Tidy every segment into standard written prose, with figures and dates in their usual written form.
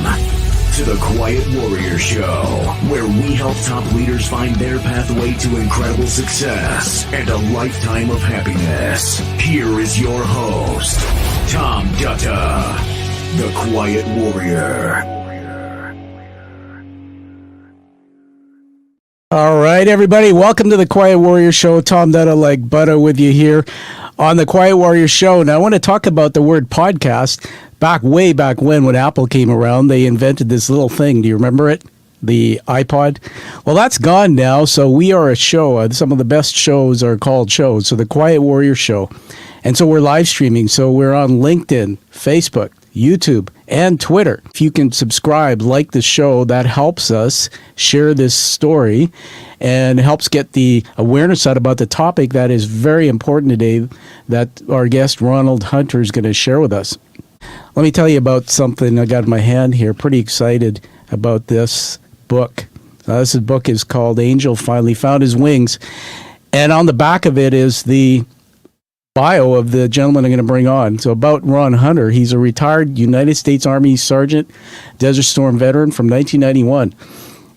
Welcome to the Quiet Warrior Show, where we help top leaders find their pathway to incredible success and a lifetime of happiness. Here is your host, Tom Dutta, the Quiet Warrior. All right, everybody, welcome to the Quiet Warrior Show. Tom Dutta, like butter, with you here on the Quiet Warrior Show. Now, I want to talk about the word podcast. Way back when Apple came around, they invented this little thing. Do you remember it? The iPod? Well, that's gone now, so we are a show. Some of the best shows are called shows. So the Quiet Warrior Show. And so we're live streaming. So we're on LinkedIn, Facebook, YouTube, and Twitter. If you can subscribe, like the show, that helps us share this story and helps get the awareness out about the topic that is very important today that our guest Ronald Hunter is going to share with us. Let me tell you about something I got in my hand here. Pretty excited about this book. This book is called Angel Finally Found His Wings. And on the back of it is the bio of the gentleman I'm going to bring on. So about Ron Hunter, he's a retired United States Army Sergeant, Desert Storm veteran from 1991.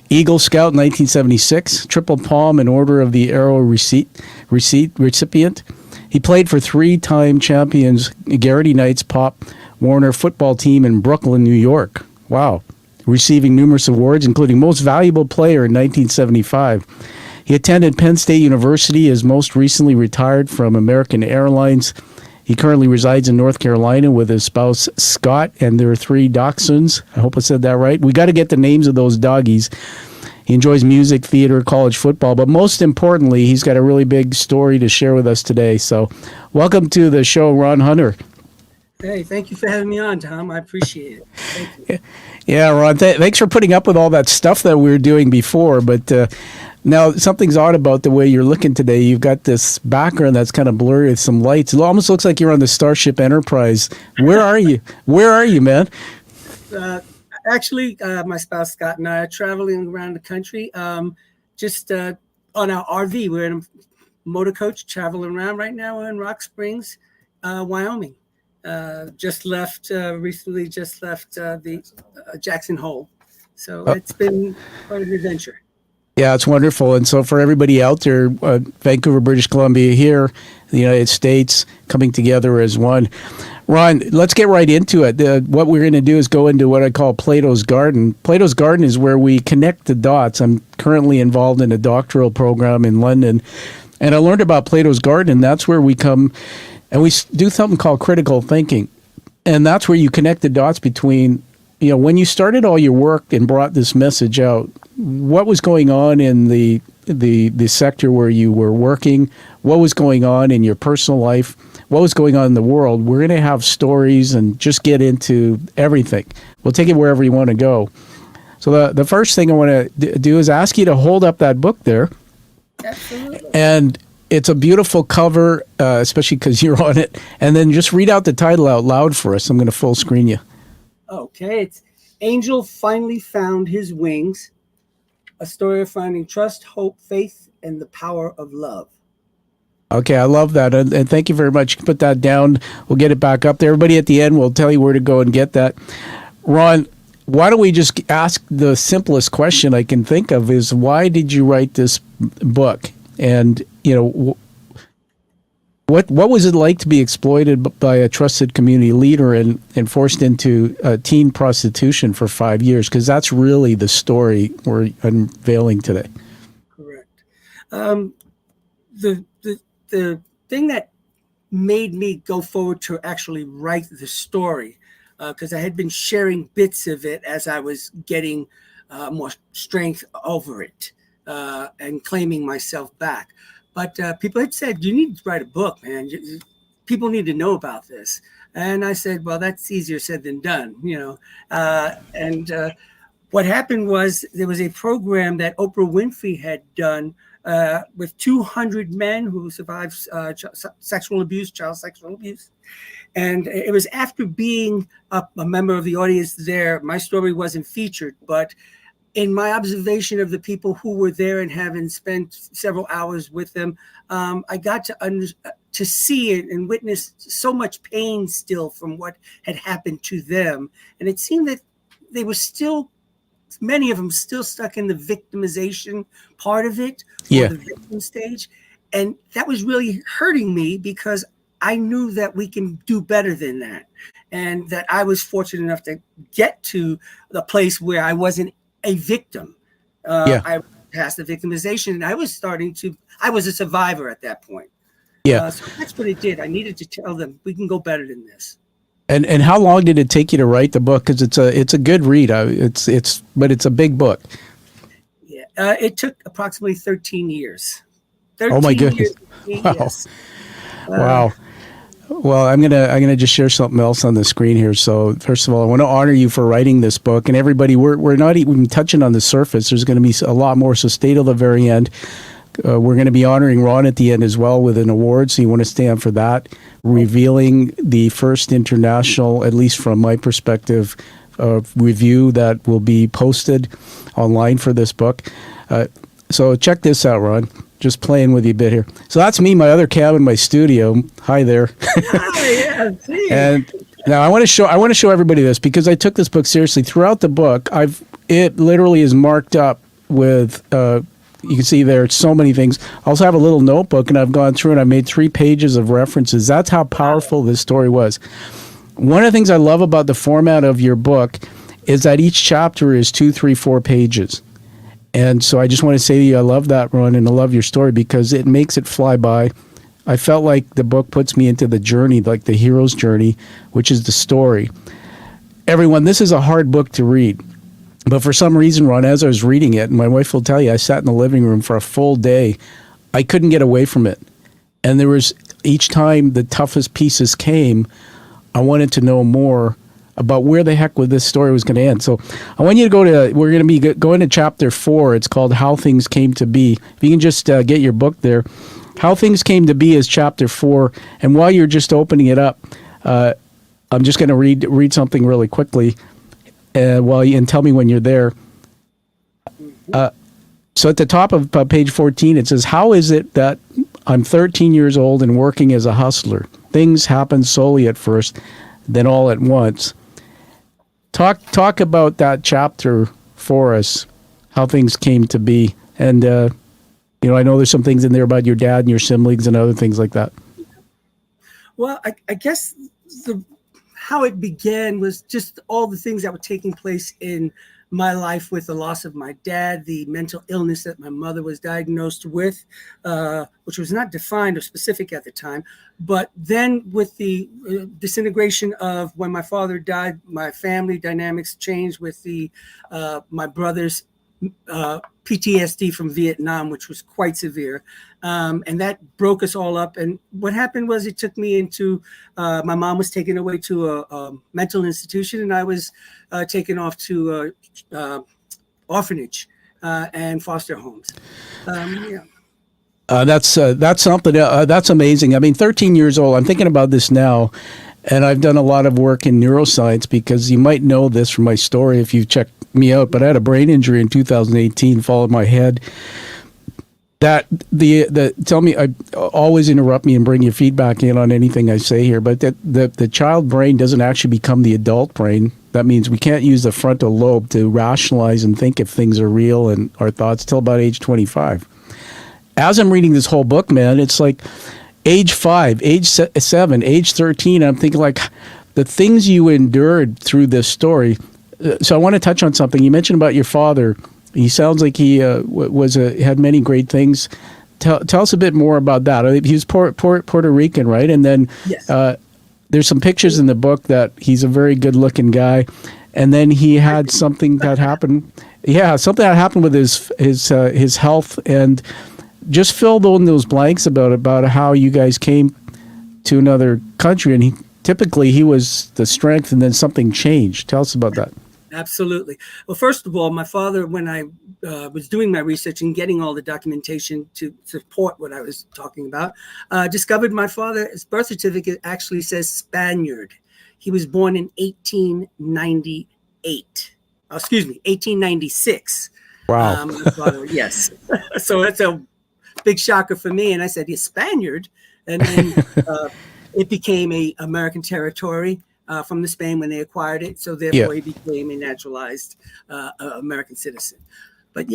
Eagle Scout 1976, Triple Palm and Order of the Arrow recipient. He played for three-time champions Garrity Knights Pop Warner football team in Brooklyn, New York. Wow. Receiving numerous awards, including Most Valuable Player in 1975. He attended Penn State University, is most recently retired from American Airlines. He currently resides in North Carolina with his spouse, Scott, and their three dachshunds. I hope I said that right. We got to get the names of those doggies. He enjoys music, theater, college football, but most importantly, he's got a really big story to share with us today. So welcome to the show, Ron Hunter. Hey, thank you for having me on, Tom. I appreciate it. Thank you. Yeah, Ron, thanks for putting up with all that stuff that we were doing before, but now something's odd about the way you're looking today. You've got this background that's kind of blurry with some lights. It almost looks like you're on the Starship Enterprise. Where are you? Where are you, man? Actually, my spouse Scott and I are traveling around the country, just on our RV. We're in a motor coach traveling around right now. We're in Rock Springs, Wyoming. Just left recently. Just left the Jackson Hole, so it's been quite an adventure. Yeah, it's wonderful. And so for everybody out there, Vancouver, British Columbia, here, the United States, coming together as one. Ron, let's get right into it. What we're going to do is go into what I call Plato's Garden. Plato's Garden is where we connect the dots. I'm currently involved in a doctoral program in London, and I learned about Plato's Garden. That's where we come and we do something called critical thinking. And that's where you connect the dots between, when you started all your work and brought this message out, what was going on in the sector where you were working, what was going on in your personal life, what was going on in the world. We're going to have stories and just get into everything. We'll take it wherever you want to go. So the first thing I want to do is ask you to hold up that book there. Absolutely. And it's a beautiful cover, especially because you're on it. And then just read out the title out loud for us. I'm going to full screen you. Okay. It's Angel Finally Found His Wings, a story of finding trust, hope, faith, and the power of love. Okay, I love that. And thank you very much. Put that down. We'll get it back up there. Everybody at the end, we'll tell you where to go and get that. Ron, why don't we just ask the simplest question I can think of is, why did you write this book? And, what was it like to be exploited by a trusted community leader and forced into teen prostitution for 5 years? Because that's really the story we're unveiling today. Correct. The thing that made me go forward to actually write the story, because I had been sharing bits of it as I was getting more strength over it and claiming myself back. But people had said, you need to write a book, man. People need to know about this. And I said, well, that's easier said than done, what happened was there was a program that Oprah Winfrey had done with 200 men who survived child sexual abuse. And it was after being a member of the audience there. My story wasn't featured, but in my observation of the people who were there and having spent several hours with them, I got to see it and witness so much pain still from what had happened to them. And it seemed that they were still, many of them still stuck in the victimization part of it, or the victim stage. And that was really hurting me, because I knew that we can do better than that. And that I was fortunate enough to get to the place where I wasn't a victim. I passed the victimization, and I was a survivor at that point. So that's what it did. I needed to tell them, we can go better than this. And how long did it take you to write the book? Because it's a good read. But it's a big book. Yeah, it took approximately 13 years. 13 oh my goodness! Years, wow. Yes. Wow. Well, I'm gonna just share something else on the screen here. So first of all, I want to honor you for writing this book, and everybody. We're not even touching on the surface. There's going to be a lot more. So stay till the very end. We're going to be honoring Ron at the end as well with an award. So you want to stay on for that. Revealing the first international, at least from my perspective, review that will be posted online for this book. So check this out, Ron. Just playing with you a bit here. So that's me, my other cab in my studio. Hi there. And now I want to show everybody this, because I took this book seriously. Throughout the book, it literally is marked up with. You can see there so many things. I also have a little notebook, and I've gone through and I made 3 pages of references. That's how powerful this story was. One of the things I love about the format of your book is that each chapter is 2, 3, 4 pages. And so I just want to say to you, I love that, Ron, and I love your story, because it makes it fly by. I felt like the book puts me into the journey, like the hero's journey, which is the story. Everyone, this is a hard book to read. But for some reason, Ron, as I was reading it, and my wife will tell you, I sat in the living room for a full day. I couldn't get away from it. And there was, each time the toughest pieces came, I wanted to know more about where the heck this story was going to end. So I want you to we're going to be going to chapter 4. It's called How Things Came to Be. If you can just get your book there. How Things Came to Be is chapter 4. And while you're just opening it up, I'm just going to read something really quickly. And tell me when you're there. So at the top of page 14, it says, "How is it that I'm 13 years old and working as a hustler? Things happen slowly at first, then all at once." Talk about that chapter for us, how things came to be. And, I know there's some things in there about your dad and your siblings and other things like that. Well, I guess how it began was just all the things that were taking place in my life, with the loss of my dad, the mental illness that my mother was diagnosed with, which was not defined or specific at the time. But then with the disintegration of when my father died, my family dynamics changed with my brother's PTSD from Vietnam, which was quite severe. And that broke us all up. And what happened was, it took me into, my mom was taken away to a mental institution, and I was taken off to orphanage and foster homes. That's something, that's amazing. I mean, 13 years old, I'm thinking about this now, and I've done a lot of work in neuroscience, because you might know this from my story if you've checked me out, but I had a brain injury in 2018, followed my head. That tell me, I always interrupt me and bring your feedback in on anything I say here, but that the child brain doesn't actually become the adult brain. That means we can't use the frontal lobe to rationalize and think if things are real and our thoughts till about age 25. As I'm reading this whole book, man, it's like age 5, age 7, age 13. I'm thinking, like, the things you endured through this story. So I want to touch on something. You mentioned about your father. He sounds like he had many great things. Tell us a bit more about that. He was Puerto Rican, right? And then yes. There's some pictures in the book that he's a very good-looking guy. And then he had something that happened. Yeah, something that happened with his health. And just fill in those blanks about how you guys came to another country. And he was the strength, and then something changed. Tell us about that. Absolutely. Well, first of all, my father, when I was doing my research and getting all the documentation to support what I was talking about, discovered my father's birth certificate actually says Spaniard. He was born in 1896. Wow. My father, yes. So it's a big shocker for me. And I said, "He's Spaniard." And then it became a American territory. from the Spain when they acquired it. So therefore he became a naturalized American citizen. But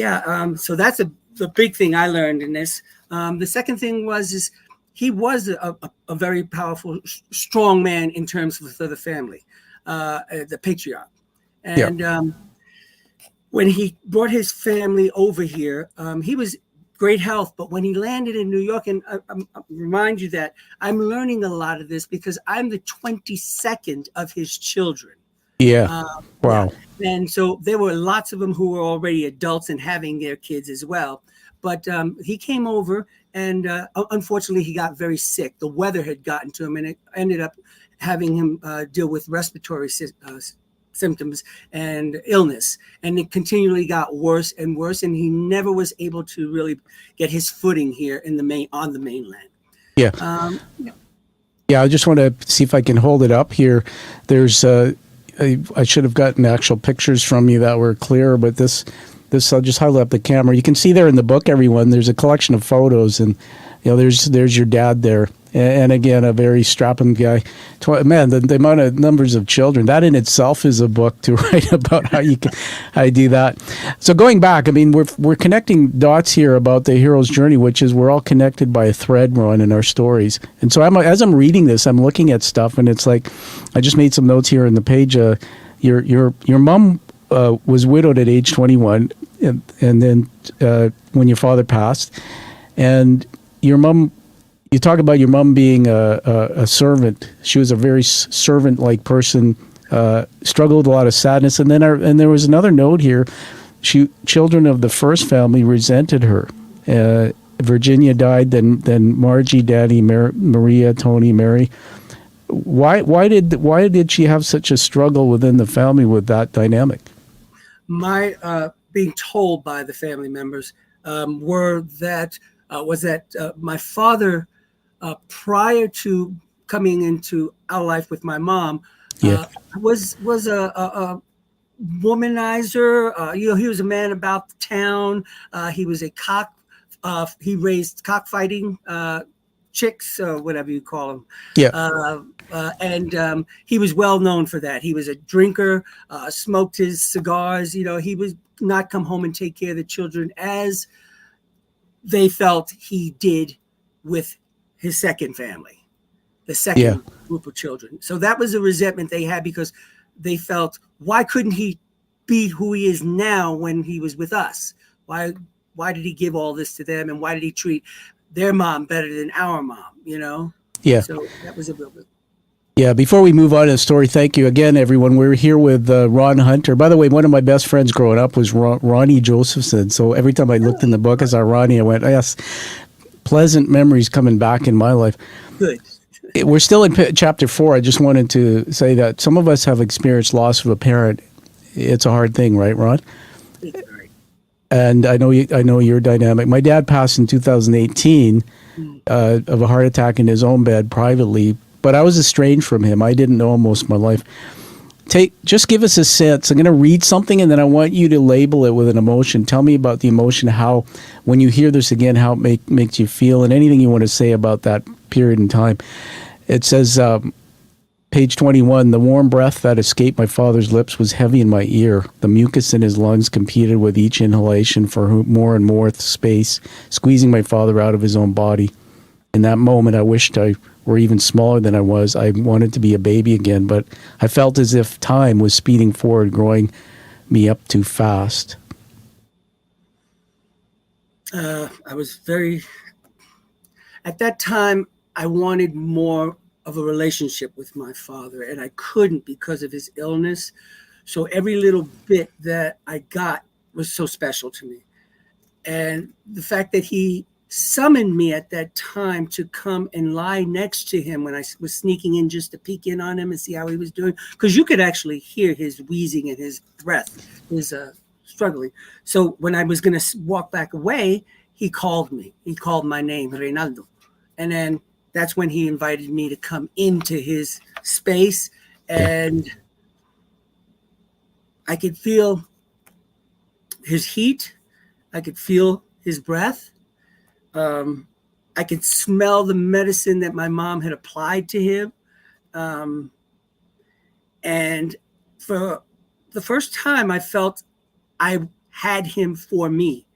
so that's the big thing I learned in this. The second thing is he was a very powerful, strong man in terms of the family, the patriarch. And when he brought his family over here, he was great health. But when he landed in New York, and I remind you that I'm learning a lot of this because I'm the 22nd of his children. Wow. And so there were lots of them who were already adults and having their kids as well. But he came over and unfortunately he got very sick. The weather had gotten to him and it ended up having him deal with respiratory symptoms and illness. And it continually got worse and worse. And he never was able to really get his footing here on the mainland. I just want to see if I can hold it up here. There's I should have gotten actual pictures from you that were clearer, but this I'll just hold up the camera. You can see there in the book, everyone, there's a collection of photos, and there's your dad there, and again a very strapping guy. Man, the amount of numbers of children, that in itself is a book to write about how you do that. So going back, I mean, we're connecting dots here about the hero's journey, which is we're all connected by a thread, Ron, in our stories. And so as I'm reading this, I'm looking at stuff, and it's like I just made some notes here in the page. Your mom was widowed at age 21, and then when your father passed, and your mom. You talk about your mom being a servant. She was a very servant-like person. Struggled with a lot of sadness, and then there was another note here. Children of the first family resented her. Virginia died, then Margie, Danny, Maria, Tony, Mary. Why did she have such a struggle within the family with that dynamic? My being told by the family members was that my father, prior to coming into our life with my mom, was a womanizer. He was a man about the town. He was he raised cockfighting chicks, or whatever you call them. And he was well known for that. He was a drinker, smoked his cigars. He would not come home and take care of the children as they felt he did with his second family, the second group of children. So that was a resentment they had because they felt, why couldn't he be who he is now when he was with us? Why did he give all this to them? And why did he treat their mom better than our mom, So that was a real bit. Yeah, before we move on to the story, thank you again, everyone. We're here with Ron Hunter. By the way, one of my best friends growing up was Ronnie Josephson. So every time I looked in the book, I saw Ronnie, I went, yes, pleasant memories coming back in my life. Good. We're still in chapter 4. I just wanted to say that some of us have experienced loss of a parent. It's a hard thing, right, Ron? It's right. And I know your dynamic. My dad passed in 2018 of a heart attack in his own bed privately. But I was estranged from him. I didn't know him most of my life. Just give us a sense. I'm going to read something, and then I want you to label it with an emotion. Tell me about the emotion, how, when you hear this again, how it makes you feel, and anything you want to say about that period in time. It says, page 21, the warm breath that escaped my father's lips was heavy in my ear. The mucus in his lungs competed with each inhalation for more and more space, squeezing my father out of his own body. In that moment, I wished I were even smaller than I was. I wanted to be a baby again, but I felt as if time was speeding forward, growing me up too fast. I was at that time, I wanted more of a relationship with my father, and I couldn't because of his illness. So every little bit that I got was so special to me. And the fact that he summoned me at that time to come and lie next to him when I was sneaking in just to peek in on him and see how he was doing, because you could actually hear his wheezing and his breath, his struggling. So when I was going to walk back away, he called me. He called my name, Reynaldo. And then that's when he invited me to come into his space, and I could feel his heat. I could feel his breath. I could smell the medicine that my mom had applied to him. And for the first time, I felt I had him for me.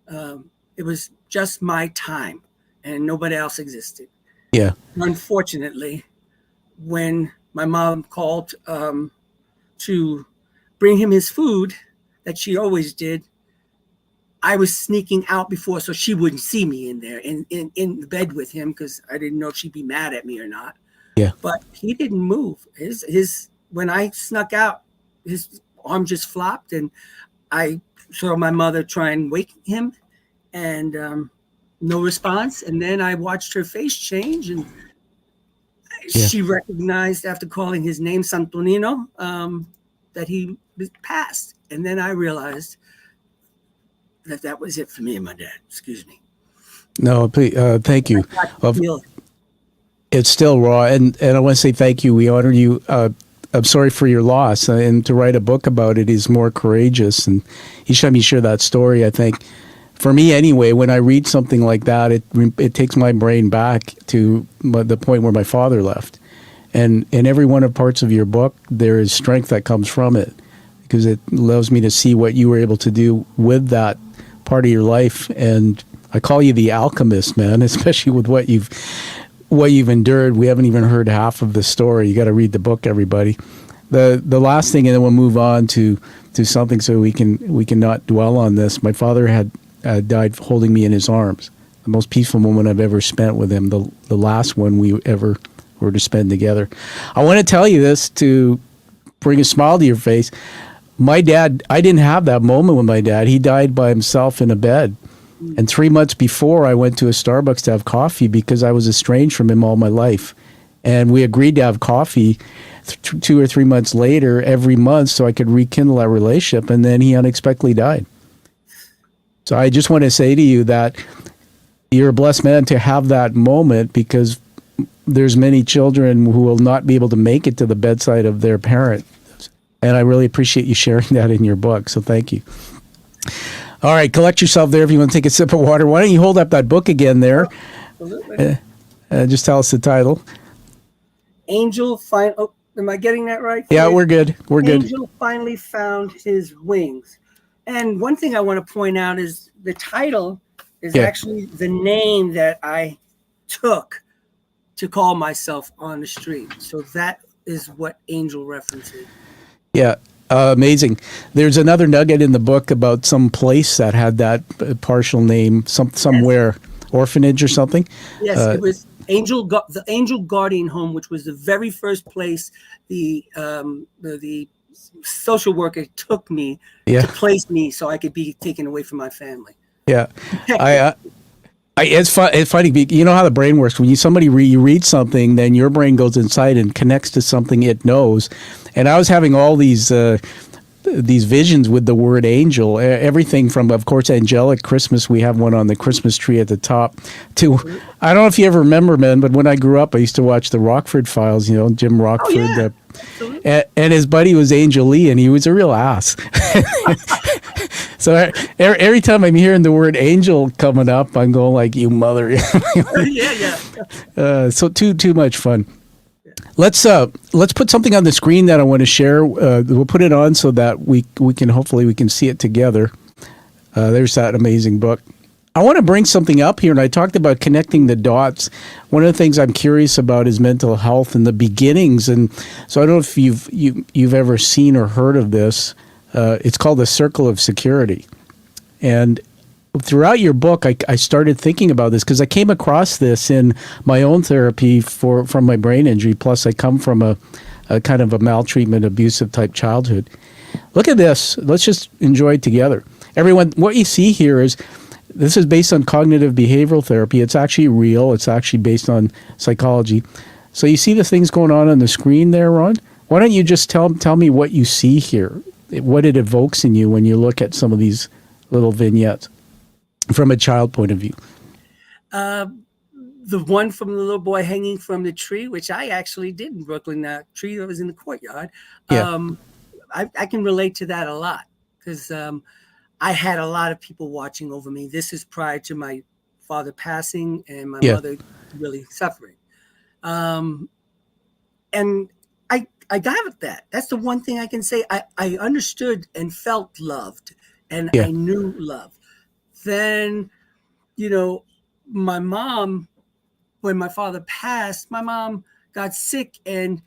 It was just my time, and nobody else existed. Yeah. Unfortunately, when my mom called to bring him his food that she always did, I was sneaking out before so she wouldn't see me in there in the bed with him, because I didn't know if she'd be mad at me or not. Yeah. But he didn't move. His when I snuck out, his arm just flopped, and I saw my mother try and wake him, and no response. And then I watched her face change, and she recognized, after calling his name, Santonino, that he passed. And then I realized that was it for me and my dad. Excuse me. No, please, thank you. It's still raw, and I want to say thank you. We honor you. I'm sorry for your loss, and to write a book about it is more courageous. And each time you share that story, I think, for me anyway, when I read something like that, it takes my brain back to the point where my father left. And in every one of parts of your book, there is strength that comes from it, because it allows me to see what you were able to do with that part of your life. And I call you the alchemist, man, especially with what you've endured. We haven't even heard half of the story. You got to read the book, everybody. The last thing, and then we'll move on to something so we can not dwell on this. My father had died holding me in his arms. The most peaceful moment I've ever spent with him. The last one we ever were to spend together. I want to tell you this to bring a smile to your face. My dad, I didn't have that moment with my dad. He died by himself in a bed. And 3 months before, I went to a Starbucks to have coffee because I was estranged from him all my life. And we agreed to have coffee 2 or 3 months later every month so I could rekindle that relationship. And then he unexpectedly died. So I just want to say to you that you're a blessed man to have that moment, because there's many children who will not be able to make it to the bedside of their parent. And I really appreciate you sharing that in your book. So thank you. All right, collect yourself there if you want to take a sip of water. Why don't you hold up that book again there? Absolutely. Just tell us the title. Angel am I getting that right? Yeah, we're good. We're good. Angel finally found his wings. And one thing I want to point out is the title is actually the name that I took to call myself on the street. So that is what Angel references. Yeah. Amazing. There's another nugget in the book about some place that had that partial name, somewhere, orphanage or something. Yes, it was the Angel Guardian Home, which was the very first place the social worker took me to place me so I could be taken away from my family. Yeah, it's funny. You know how the brain works. When you read something, then your brain goes inside and connects to something it knows. And I was having all these visions with the word angel. Everything from, of course, angelic Christmas. We have one on the Christmas tree at the top. To, I don't know if you ever remember, man, but when I grew up, I used to watch the Rockford Files. You know, Jim Rockford. Oh, yeah. And his buddy was Angel Lee, and he was a real ass. So every time I'm hearing the word angel coming up, I'm going like, you mother. Yeah. So too much fun. Let's put something on the screen that I want to share. We'll put it on so that we can see it together. There's that amazing book. I want to bring something up here, and I talked about connecting the dots. One of the things I'm curious about is mental health and the beginnings. And so I don't know if you've ever seen or heard of this. It's called the Circle of Security. And throughout your book, I started thinking about this because I came across this in my own therapy from my brain injury. Plus, I come from a kind of a maltreatment, abusive type childhood. Look at this. Let's just enjoy it together. Everyone, what you see here is this is based on cognitive behavioral therapy. It's actually real. It's actually based on psychology. So you see the things going on the screen there, Ron? Why don't you just tell me what you see here, what it evokes in you when you look at some of these little vignettes from a child point of view? The one from the little boy hanging from the tree, which I actually did in Brooklyn, that tree that was in the courtyard. Yeah. I can relate to that a lot because I had a lot of people watching over me. This is prior to my father passing and my mother really suffering. And got that. That's the one thing I can say. I understood and felt loved, and Yeah. I knew love. Then, my mom, when my father passed, my mom got sick and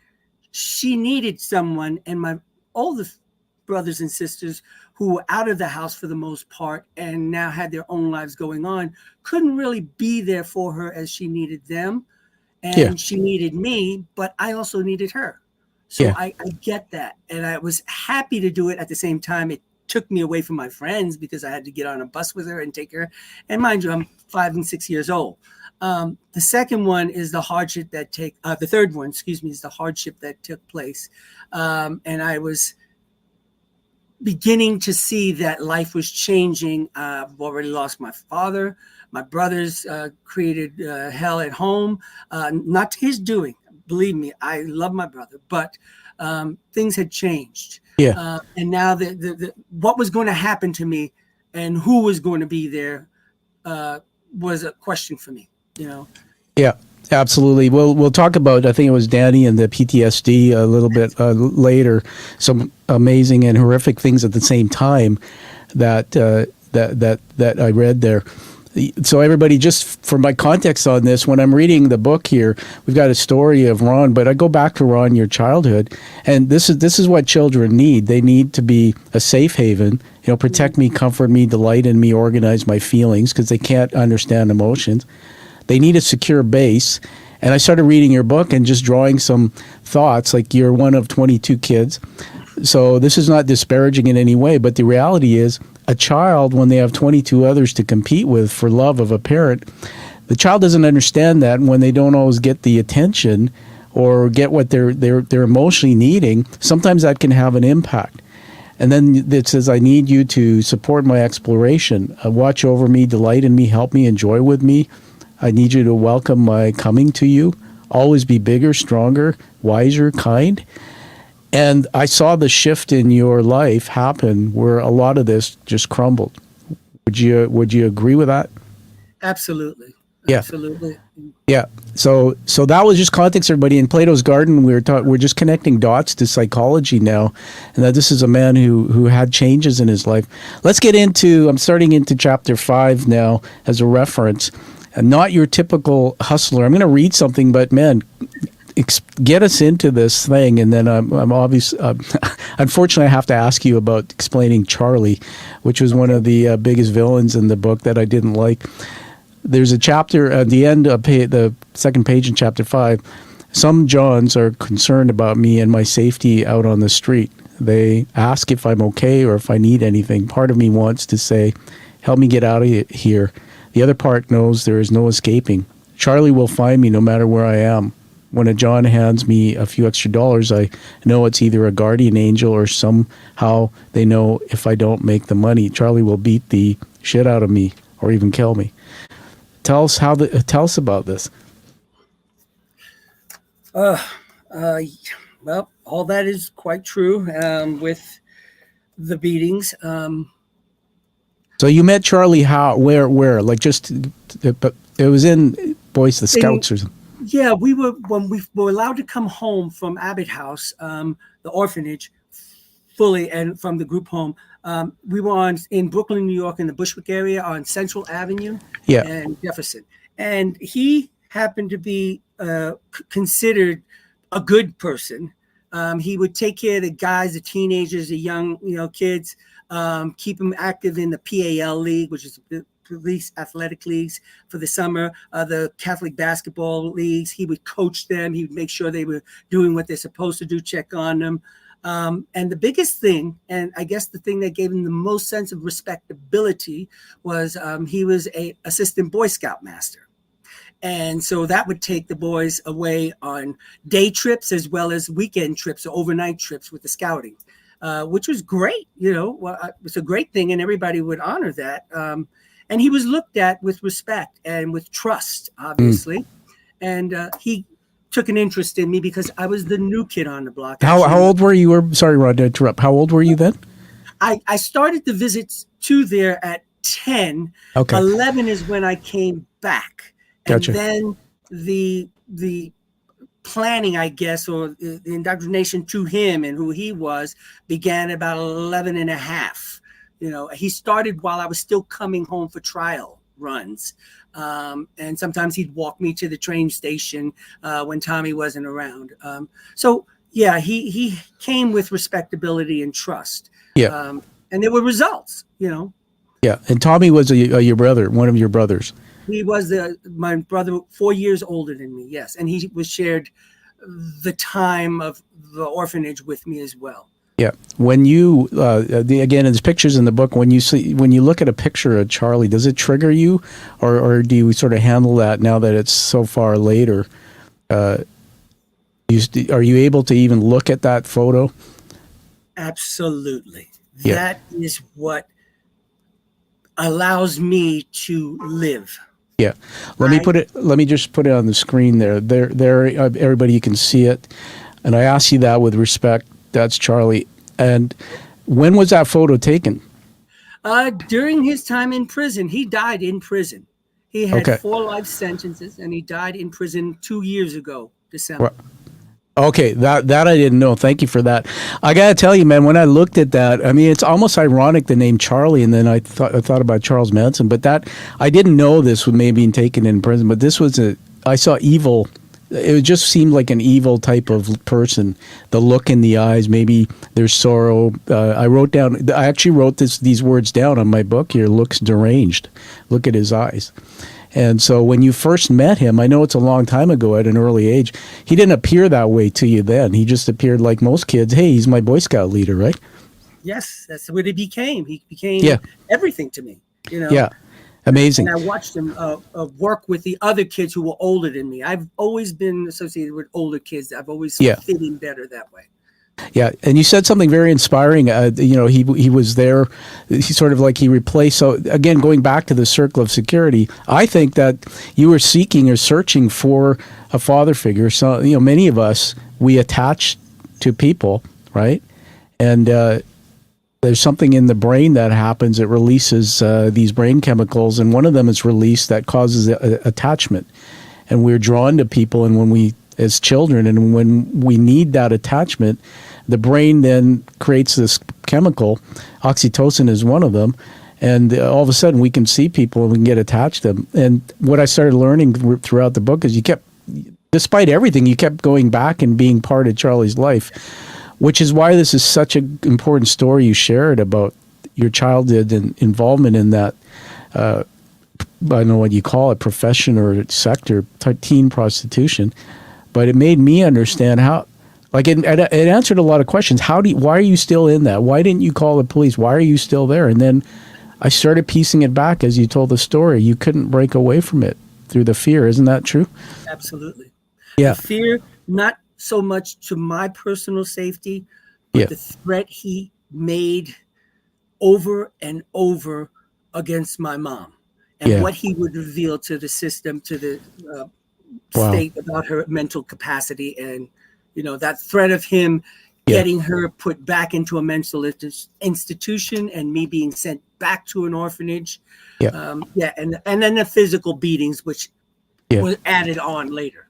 she needed someone. And my oldest brothers and sisters, who were out of the house for the most part and now had their own lives going on, couldn't really be there for her as she needed them. Yeah. And she needed me, but I also needed her. So Yeah. I get that. And I was happy to do it. At the same time, it took me away from my friends because I had to get on a bus with her and take her. And mind you, I'm 5 and 6 years old. The second one is the hardship the third one, is the hardship that took place. And I was beginning to see that life was changing. I've already lost my father. My brothers created hell at home, not to his doing. Believe me, I love my brother, but things had changed. Yeah. And now the what was going to happen to me and who was going to be there was a question for me, Yeah, absolutely. We'll talk about, I think it was Danny and the PTSD a little bit later. Some amazing and horrific things at the same time that that I read there. So everybody, just for my context on this, when I'm reading the book here, we've got a story of Ron, but I go back to Ron, your childhood, and this is what children need. They need to be a safe haven, protect me, comfort me, delight in me, organize my feelings, because they can't understand emotions. They need a secure base. And I started reading your book and just drawing some thoughts, like you're one of 22 kids. So this is not disparaging in any way, but the reality is a child, when they have 22 others to compete with for love of a parent, the child doesn't understand that. And when they don't always get the attention or get what they're emotionally needing, sometimes that can have an impact. And then it says, I need you to support my exploration, watch over me, delight in me, help me, enjoy with me. I need you to welcome my coming to you, always be bigger, stronger, wiser, kind. And I saw the shift in your life happen where a lot of this just crumbled. Would you agree with that? Absolutely. Yeah. Absolutely. Yeah. So that was just context, everybody. In Plato's Garden, we're just connecting dots to psychology now, and that this is a man who had changes in his life. Let's get into. I'm starting into chapter 5 now as a reference. And not your typical hustler. I'm going to read something, but man, get us into this thing, and then I'm obvious. Unfortunately, I have to ask you about explaining Charlie, which was one of the biggest villains in the book that I didn't like. There's a chapter at the end of the second page in chapter 5. Some Johns are concerned about me and my safety out on the street. They ask if I'm okay or if I need anything. Part of me wants to say, "Help me get out of here." The other part knows there is no escaping. Charlie will find me no matter where I am. When a John hands me a few extra dollars, I know it's either a guardian angel or somehow they know if I don't make the money, Charlie will beat the shit out of me or even kill me. Tell us about this. Well, all that is quite true with the beatings. So you met Charlie how? Where? Like just, it was in Boys the Scouts or something. Yeah, when we were allowed to come home from Abbott House, the orphanage, fully, and from the group home. We were in Brooklyn, New York, in the Bushwick area on Central Avenue and Jefferson. And he happened to be considered a good person. He would take care of the guys, the teenagers, the young, kids. Keep them active in the PAL League, which is the police athletic leagues for the summer, the Catholic basketball leagues. He would coach them. He would make sure they were doing what they're supposed to do, check on them. And the biggest thing, and I guess the thing that gave him the most sense of respectability, was he was an assistant Boy Scout master. And so that would take the boys away on day trips as well as weekend trips or overnight trips with the scouting. Which was great, it's a great thing, and everybody would honor that. And he was looked at with respect and with trust, obviously. And he took an interest in me because I was the new kid on the block. How old were you? Sorry, Rod, to interrupt. How old were you then? I started the visits to there at 10. Okay. 11 is when I came back. Gotcha. And then the planning, I guess, or the indoctrination to him and who he was began about 11 and a half. He started while I was still coming home for trial runs. And sometimes he'd walk me to the train station when Tommy wasn't around. So yeah, he came with respectability and trust. Yeah. And there were results, Yeah. And Tommy was your brother, one of your brothers. He was my brother, 4 years older than me. Yes. And he was shared the time of the orphanage with me as well. Yeah. When you, again, there's pictures in the book, when you look at a picture of Charlie, does it trigger you, or do you sort of handle that now that it's so far later? Are you able to even look at that photo? Absolutely. Yeah. That is what allows me to live. Yeah. Let me just put it on the screen there. There, everybody, you can see it. And I ask you that with respect. That's Charlie. And when was that photo taken? During his time in prison. He died in prison. He had Okay. 4 life sentences, and he died in prison 2 years ago, December. Okay, that I didn't know. Thank you for that. I gotta tell you, man, when I looked at that, I mean, it's almost ironic the name Charlie, and then I thought about Charles Manson, but that I didn't know this was maybe being taken in prison. But this was I saw evil. It just seemed like an evil type of person. The look in the eyes, maybe there's sorrow. I actually wrote these words down on my book here. Looks deranged. Look at his eyes. And so when you first met him, I know it's a long time ago at an early age, he didn't appear that way to you then. He just appeared like most kids. Hey, he's my Boy Scout leader, right? Yes, that's what he became. He became everything to me. Yeah, amazing. And I watched him work with the other kids who were older than me. I've always been associated with older kids. I've always fit in better that way. Yeah, and you said something very inspiring. He was there. He sort of like he replaced. So again, going back to the circle of security, I think that you were seeking or searching for a father figure. So many of us, we attach to people, right? And there's something in the brain that happens. It releases these brain chemicals, and one of them is released that causes attachment. And we're drawn to people, and when we as children, and when we need that attachment, the brain then creates this chemical. Oxytocin is one of them, and all of a sudden we can see people and we can get attached to them. And what I started learning throughout the book is despite everything, you kept going back and being part of Charlie's life, which is why this is such an important story you shared about your childhood and involvement in that I don't know what you call it, profession or sector, teen prostitution. But it made me understand how, like it answered a lot of questions. Why are you still in that? Why didn't you call the police? Why are you still there? And then I started piecing it back as you told the story. You couldn't break away from it through the fear. Isn't that true? Absolutely. Yeah. The fear, not so much to my personal safety, but the threat he made over and over against my mom, and what he would reveal to the system, to the state about her mental capacity, and that threat of him getting her put back into a mental institution and me being sent back to an orphanage. And then the physical beatings, which were added on later.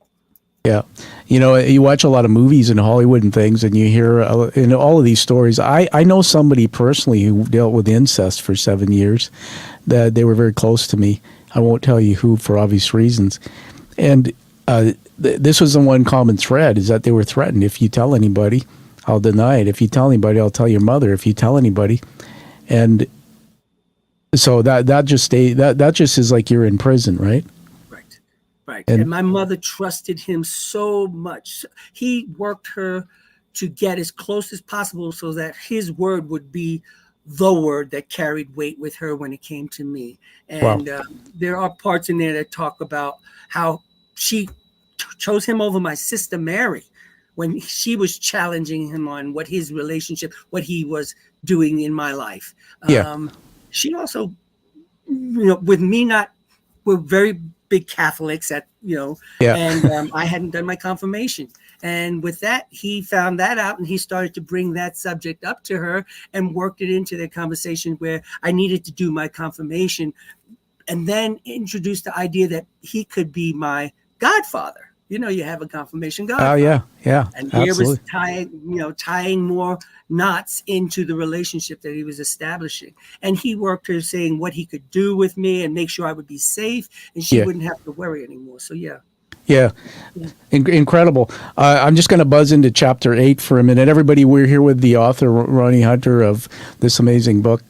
Yeah. You watch a lot of movies in Hollywood and things, and you hear in all of these stories. I know somebody personally who dealt with incest for 7 years. That they were very close to me. I won't tell you who for obvious reasons. And this was the one common thread, is that they were threatened. If you tell anybody, I'll deny it. If you tell anybody, I'll tell your mother. If you tell anybody. And so that just is like you're in prison, right? Right. And my mother trusted him so much. He worked her to get as close as possible so that his word would be the word that carried weight with her when it came to me. And there are parts in there that talk about how she chose him over my sister Mary when she was challenging him on what his relationship, what he was doing in my life. She also, with me we're very big Catholics and I hadn't done my confirmation. And with that, he found that out, and he started to bring that subject up to her and worked it into the conversation where I needed to do my confirmation, and then introduced the idea that he could be my godfather. you have a confirmation Oh godfather. yeah, And here was absolutely. tying more knots into the relationship that he was establishing. And he worked her saying what he could do with me and make sure I would be safe and she Yeah, wouldn't have to worry anymore. So yeah. yeah. Incredible. I'm just going to buzz into chapter 8 for a minute. Everybody, we're here with the author, Ronnie Hunter, of this amazing book,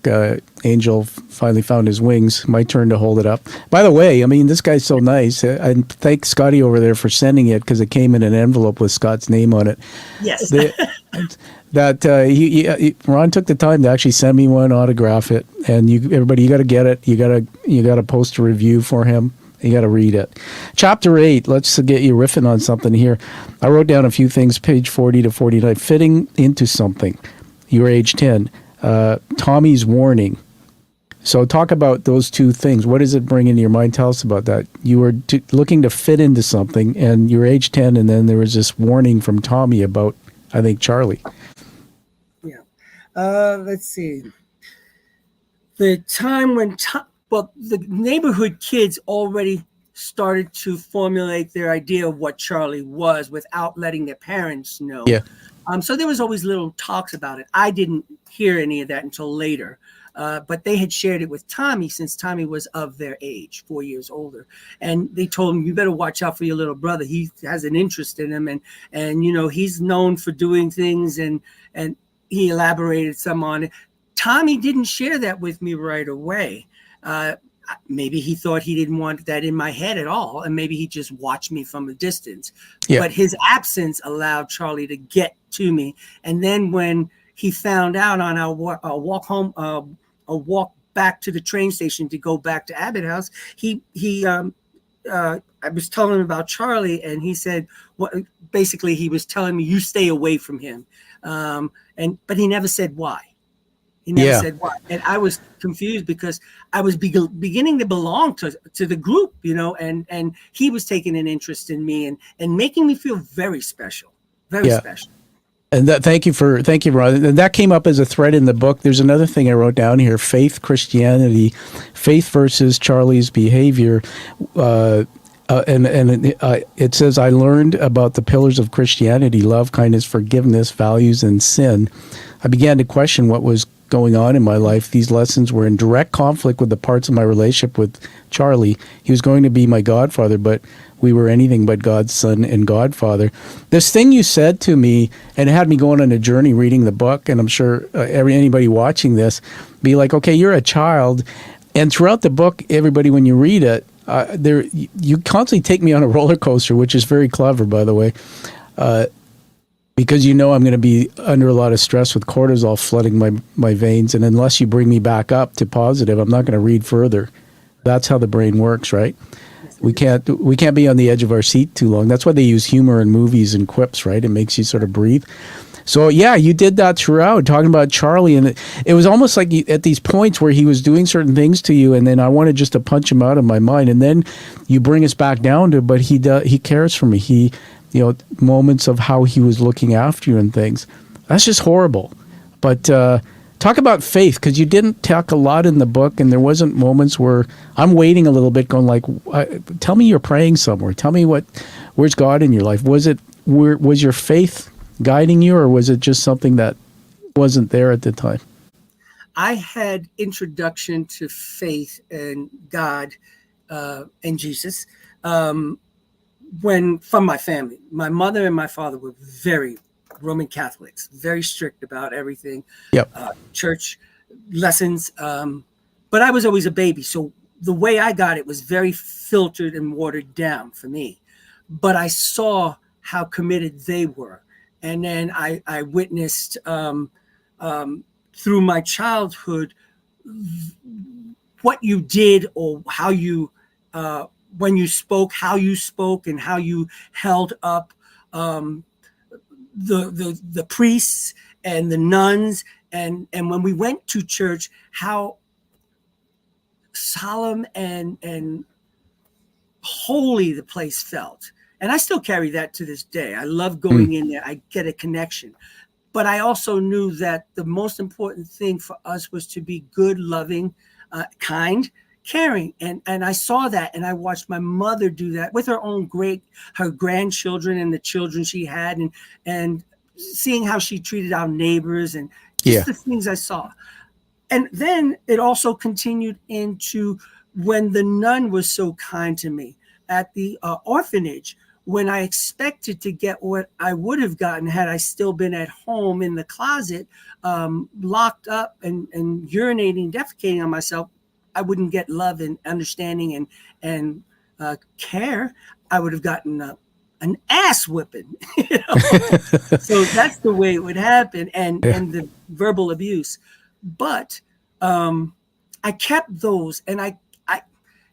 Angel Finally Found His Wings. My turn to hold it up. By the way, I mean, this guy's so nice. And thank Scotty over there for sending it, because it came in an envelope with Scott's name on it. Yes. Ron took the time to actually send me one, autograph it, and everybody, you got to get it. You got to post a review for him. You got to read it. Chapter 8, let's get you riffing on something here. I wrote down a few things, page 40 to 49. Fitting into something. You were age 10. Tommy's warning. So talk about those two things. What does it bring into your mind? Tell us about that. You were looking to fit into something, and you were age 10, and then there was this warning from Tommy about, I think, Charlie. Yeah. Let's see. The time when the neighborhood kids already started to formulate their idea of what Charlie was without letting their parents know. Yeah. So there was always little talks about it. I didn't hear any of that until later. But they had shared it with Tommy, since Tommy was of their age, 4 years older. And they told him, you better watch out for your little brother. He has an interest in him. And he's known for doing things. And he elaborated some on it. Tommy didn't share that with me right away. Maybe he thought he didn't want that in my head at all. And maybe he just watched me from a distance. Yeah. But his absence allowed Charlie to get to me. And then when he found out on our walk home, a walk back to the train station to go back to Abbott House, I was telling him about Charlie, and he said, basically he was telling me, you stay away from him. But he never said why. He never said why. And I was confused because I was beginning to belong to the group, and he was taking an interest in me and making me feel very special, very special. And thank you, Ron. And that came up as a thread in the book. There's another thing I wrote down here: faith, Christianity, faith versus Charlie's behavior. It says, I learned about the pillars of Christianity: love, kindness, forgiveness, values, and sin. I began to question what was going on in my life. These lessons were in direct conflict with the parts of my relationship with Charlie. He was going to be my godfather, but we were anything but God's son and godfather. This thing you said to me, and it had me going on a journey reading the book, and I'm sure anybody watching this be like, okay, you're a child. And throughout the book, everybody, when you read it, you constantly take me on a roller coaster, which is very clever, by the way, because I'm going to be under a lot of stress with cortisol flooding my veins. And unless you bring me back up to positive, I'm not going to read further. That's how the brain works, right? We can't be on the edge of our seat too long. That's why they use humor in movies and quips, right? It makes you sort of breathe. So yeah, you did that throughout, talking about Charlie, and it was almost like at these points where he was doing certain things to you, and then I wanted just to punch him out of my mind, and then you bring us back down to, but he cares for me. He, moments of how he was looking after you and things. That's just horrible. But talk about faith, because you didn't talk a lot in the book, and there wasn't moments where I'm waiting a little bit, going like, tell me you're praying somewhere. Tell me where's God in your life? Was your faith guiding you, or was it just something that wasn't there at the time? I had introduction to faith and God and Jesus from my family. My mother and my father were very Roman Catholics, very strict about everything. Yep. Church lessons. But I was always a baby, so the way I got it was very filtered and watered down for me. But I saw how committed they were. And then I witnessed through my childhood what you did, or how you, when you spoke, how you spoke, and how you held up the priests and the nuns. And when we went to church, how solemn and holy the place felt. And I still carry that to this day. I love going in there. I get a connection. But I also knew that the most important thing for us was to be good, loving, kind, caring. And I saw that, and I watched my mother do that with her grandchildren and the children she had, and seeing how she treated our neighbors and just the things I saw. And then it also continued into when the nun was so kind to me at the orphanage, when I expected to get what I would have gotten had I still been at home in the closet, locked up and urinating, defecating on myself. I wouldn't get love and understanding and care. I would have gotten an ass whipping. So that's the way it would happen, and the verbal abuse. But I kept those, and I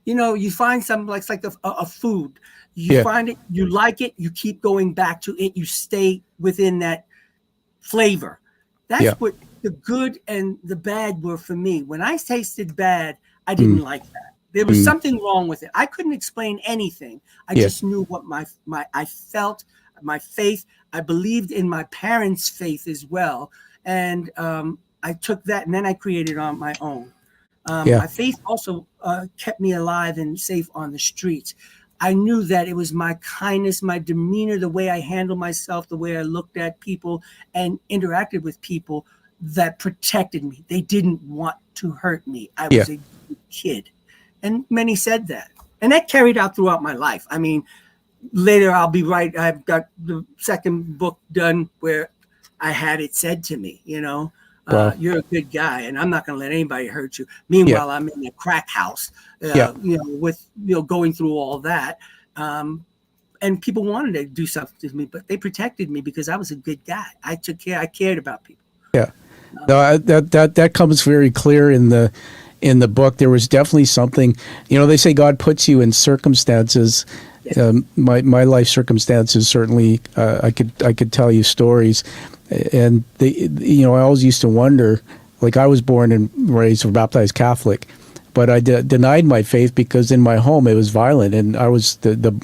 you find something like a food. You find it, you like it, you keep going back to it, you stay within that flavor. That's what the good and the bad were for me. When I tasted bad, I didn't like that. There was something wrong with it. I couldn't explain anything. I just knew what I felt, my faith. I believed in my parents' faith as well. And I took that, and then I created on my own. My faith also kept me alive and safe on the streets. I knew that it was my kindness, my demeanor, the way I handled myself, the way I looked at people and interacted with people that protected me. They didn't want to hurt me. I was a good kid. And many said that. And that carried out throughout my life. I mean, later I'll be right. I've got the second book done where I had it said to me, wow. You're a good guy, and I'm not going to let anybody hurt you. Meanwhile, I'm in a crack house, with going through all that, and people wanted to do something to me, but they protected me because I was a good guy. I took care. I cared about people. Yeah, no, that comes very clear in the book. There was definitely something. They say God puts you in circumstances. My life circumstances certainly. I could tell you stories. And I always used to wonder, like I was born and raised or baptized Catholic, but I denied my faith because in my home it was violent, and I was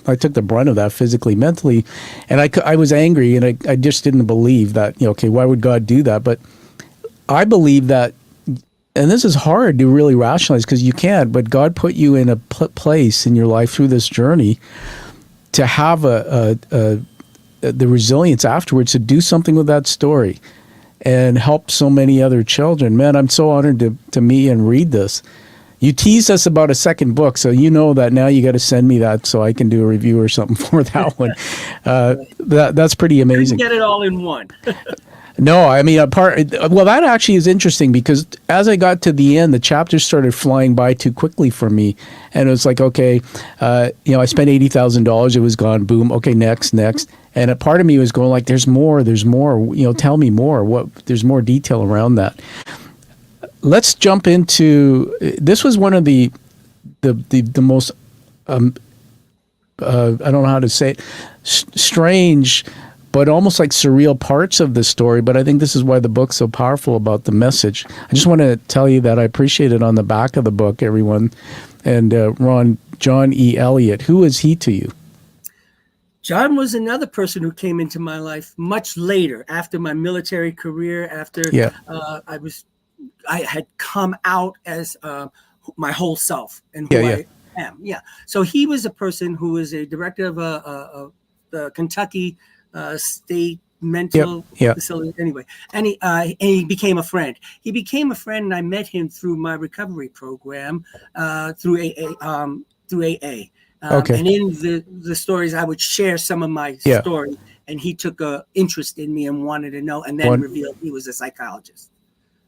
I took the brunt of that physically, mentally, and I was angry, and I just didn't believe that. Why would God do that? But I believe that, and this is hard to really rationalize because you can't. But God put you in a place in your life through this journey to have the resilience afterwards to do something with that story and help so many other children. Man, I'm so honored to meet and read this. You teased us about a second book, so that now you got to send me that so I can do a review or something for that one. That's pretty amazing. You can get it all in one. No, I mean, that actually is interesting because as I got to the end, the chapters started flying by too quickly for me. And it was like, okay, I spent $80,000. It was gone. Boom. Okay, next. And a part of me was going like, there's more. Tell me more. There's more detail around that. Let's jump into, this was one of the most, I don't know how to say it, strange, but almost like surreal parts of the story. But I think this is why the book's so powerful about the message. I just want to tell you that I appreciate it on the back of the book, everyone. And John E. Elliott, who is he to you? John was another person who came into my life much later, after my military career, after I had come out as my whole self and who I am. Yeah. So he was a person who was a director of the Kentucky state mental facility. Anyway, and he became a friend. He became a friend, and I met him through my recovery program, through AA. And in the stories, I would share some of my story, and he took an interest in me and wanted to know, and then revealed he was a psychologist.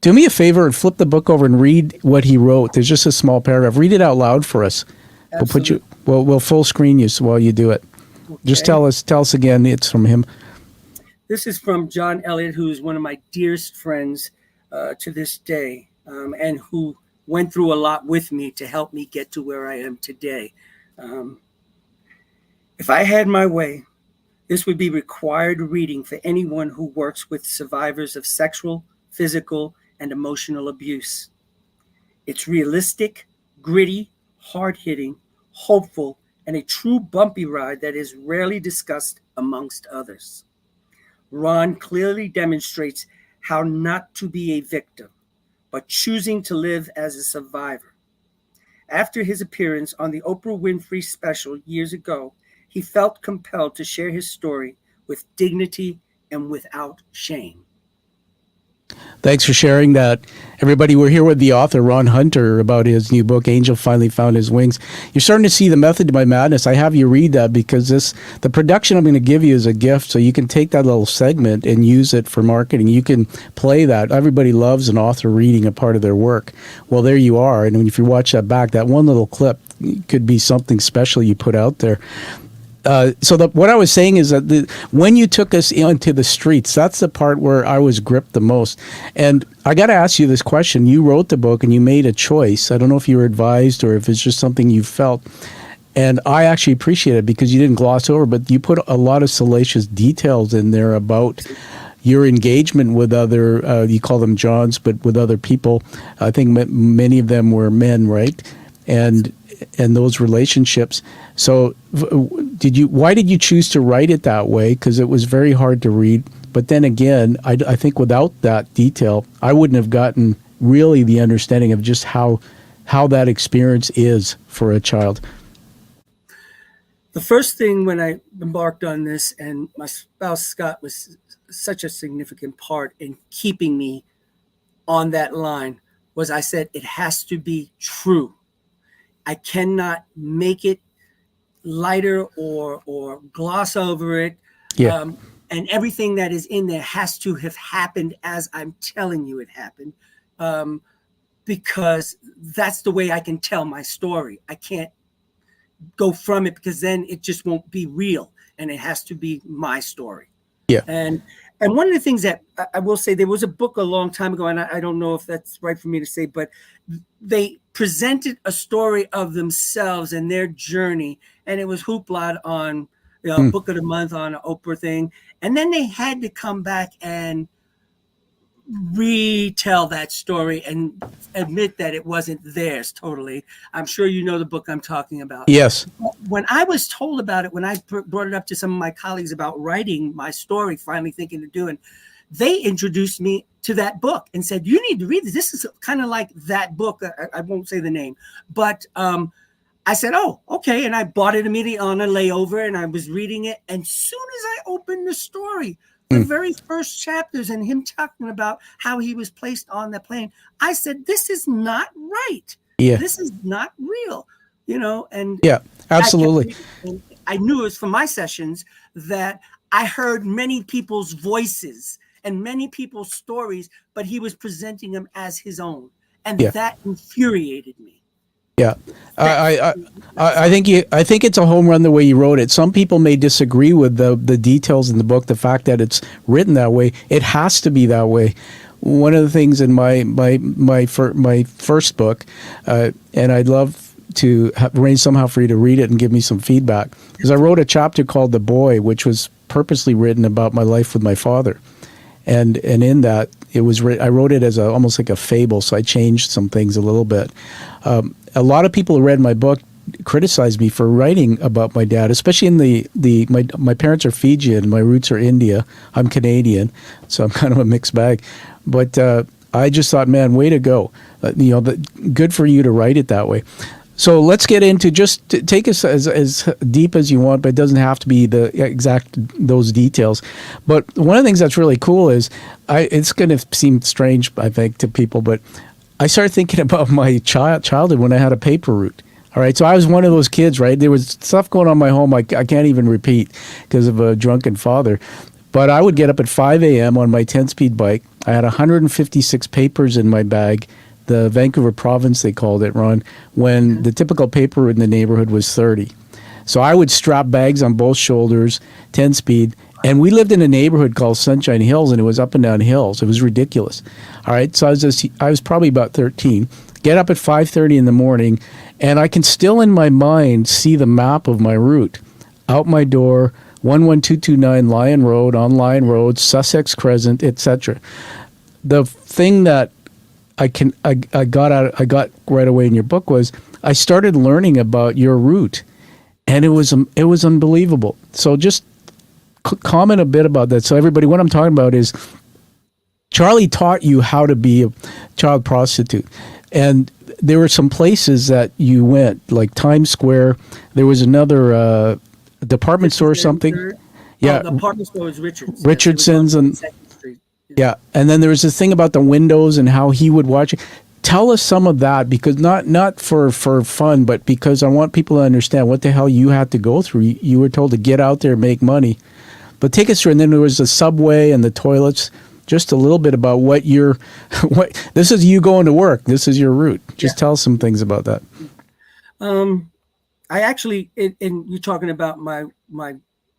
Do me a favor and flip the book over and read what he wrote. There's just a small paragraph. Read it out loud for us. Absolutely. We'll full screen you while you do it. Okay. Just tell us again. It's from him. This is from John Elliott, who is one of my dearest friends to this day, and who went through a lot with me to help me get to where I am today. If I had my way, this would be required reading for anyone who works with survivors of sexual, physical, and emotional abuse. It's realistic, gritty, hard-hitting, hopeful, and a true bumpy ride that is rarely discussed amongst others. Ron clearly demonstrates how not to be a victim, but choosing to live as a survivor. After his appearance on the Oprah Winfrey special years ago, he felt compelled to share his story with dignity and without shame. Thanks for sharing that. Everybody, we're here with the author, Ron Hunter, about his new book, Angel Finally Found His Wings. You're starting to see the method to my madness. I have you read that because the production I'm going to give you is a gift, so you can take that little segment and use it for marketing. You can play that. Everybody loves an author reading a part of their work. Well, there you are. And if you watch that back, that one little clip could be something special you put out there. What I was saying is that when you took us into the streets, that's the part where I was gripped the most. And I got to ask you this question. You wrote the book and you made a choice. I don't know if you were advised or if it's just something you felt. And I actually appreciate it because you didn't gloss over, but you put a lot of salacious details in there about your engagement with other, you call them Johns, but with other people. I think many of them were men, right? And those relationships. So why did you choose to write it that way? Because it was very hard to read. But then again, I think without that detail, I wouldn't have gotten really the understanding of just how that experience is for a child. The first thing when I embarked on this, and my spouse Scott was such a significant part in keeping me on that line, was I said, it has to be true. I cannot make it lighter or gloss over it. Yeah. And everything that is in there has to have happened as I'm telling you it happened, because that's the way I can tell my story. I can't go from it because then it just won't be real, and it has to be my story. Yeah. And one of the things that I will say, there was a book a long time ago, and I don't know if that's right for me to say, but they presented a story of themselves and their journey, and it was hoopla on Book of the Month on an Oprah thing. And then they had to come back and retell that story and admit that it wasn't theirs totally. I'm sure you know the book I'm talking about. Yes. When I was told about it, when I brought it up to some of my colleagues about writing my story, finally thinking of doing, they introduced me to that book and said, you need to read this. This is kind of like that book. I won't say the name, but I said, oh, okay. And I bought it immediately on a layover, and I was reading it. And soon as I opened the story, the very first chapters and him talking about how he was placed on the plane, I said, this is not right. Yeah. This is not real, and yeah, absolutely. I knew it was from my sessions that I heard many people's voices and many people's stories, but he was presenting them as his own. And that infuriated me. Yeah, I think it's a home run the way you wrote it. Some people may disagree with the details in the book, the fact that it's written that way. It has to be that way. One of the things in my first book, and I'd love to arrange somehow for you to read it and give me some feedback, because I wrote a chapter called "The Boy," which was purposely written about my life with my father, and in that it was I wrote it as almost like a fable, so I changed some things a little bit. A lot of people who read my book criticized me for writing about my dad, especially in my parents are Fijian, my roots are India. I'm Canadian, so I'm kind of a mixed bag. But I just thought, man, way to go! Good for you to write it that way. So let's get into take us as deep as you want, but it doesn't have to be the exact those details. But one of the things that's really cool is it's going to seem strange, I think, to people, but I started thinking about my childhood when I had a paper route. All right, so I was one of those kids, right? There was stuff going on in my home I can't even repeat because of a drunken father. But I would get up at 5 a.m. on my 10-speed bike. I had 156 papers in my bag, the Vancouver province, they called it, Ron, when the typical paper route in the neighborhood was 30. So I would strap bags on both shoulders, 10-speed, and we lived in a neighborhood called Sunshine Hills, and it was up and down hills. It was ridiculous. All right, so I was probably about 13. Get up at 5:30 in the morning, and I can still in my mind see the map of my route. Out my door, 11229 Lion Road, on Lion Road, Sussex Crescent, etc. The thing that I got right away in your book was I started learning about your route, and it was unbelievable. So just comment a bit about that. So everybody, what I'm talking about is Charlie taught you how to be a child prostitute. And there were some places that you went, like Times Square. There was another department store or something. Yeah, the department store was Richardson's. Richardson's and Second Street. yeah, and then there was this thing about the windows and how he would watch it. Tell us some of that, because not for fun, but because I want people to understand what the hell you had to go through. You were told to get out there and make money. But take us through, and then there was the subway and the toilets. Just a little bit about what this is you going to work. This is your route. Just tell us some things about that. I actually, and you're talking about my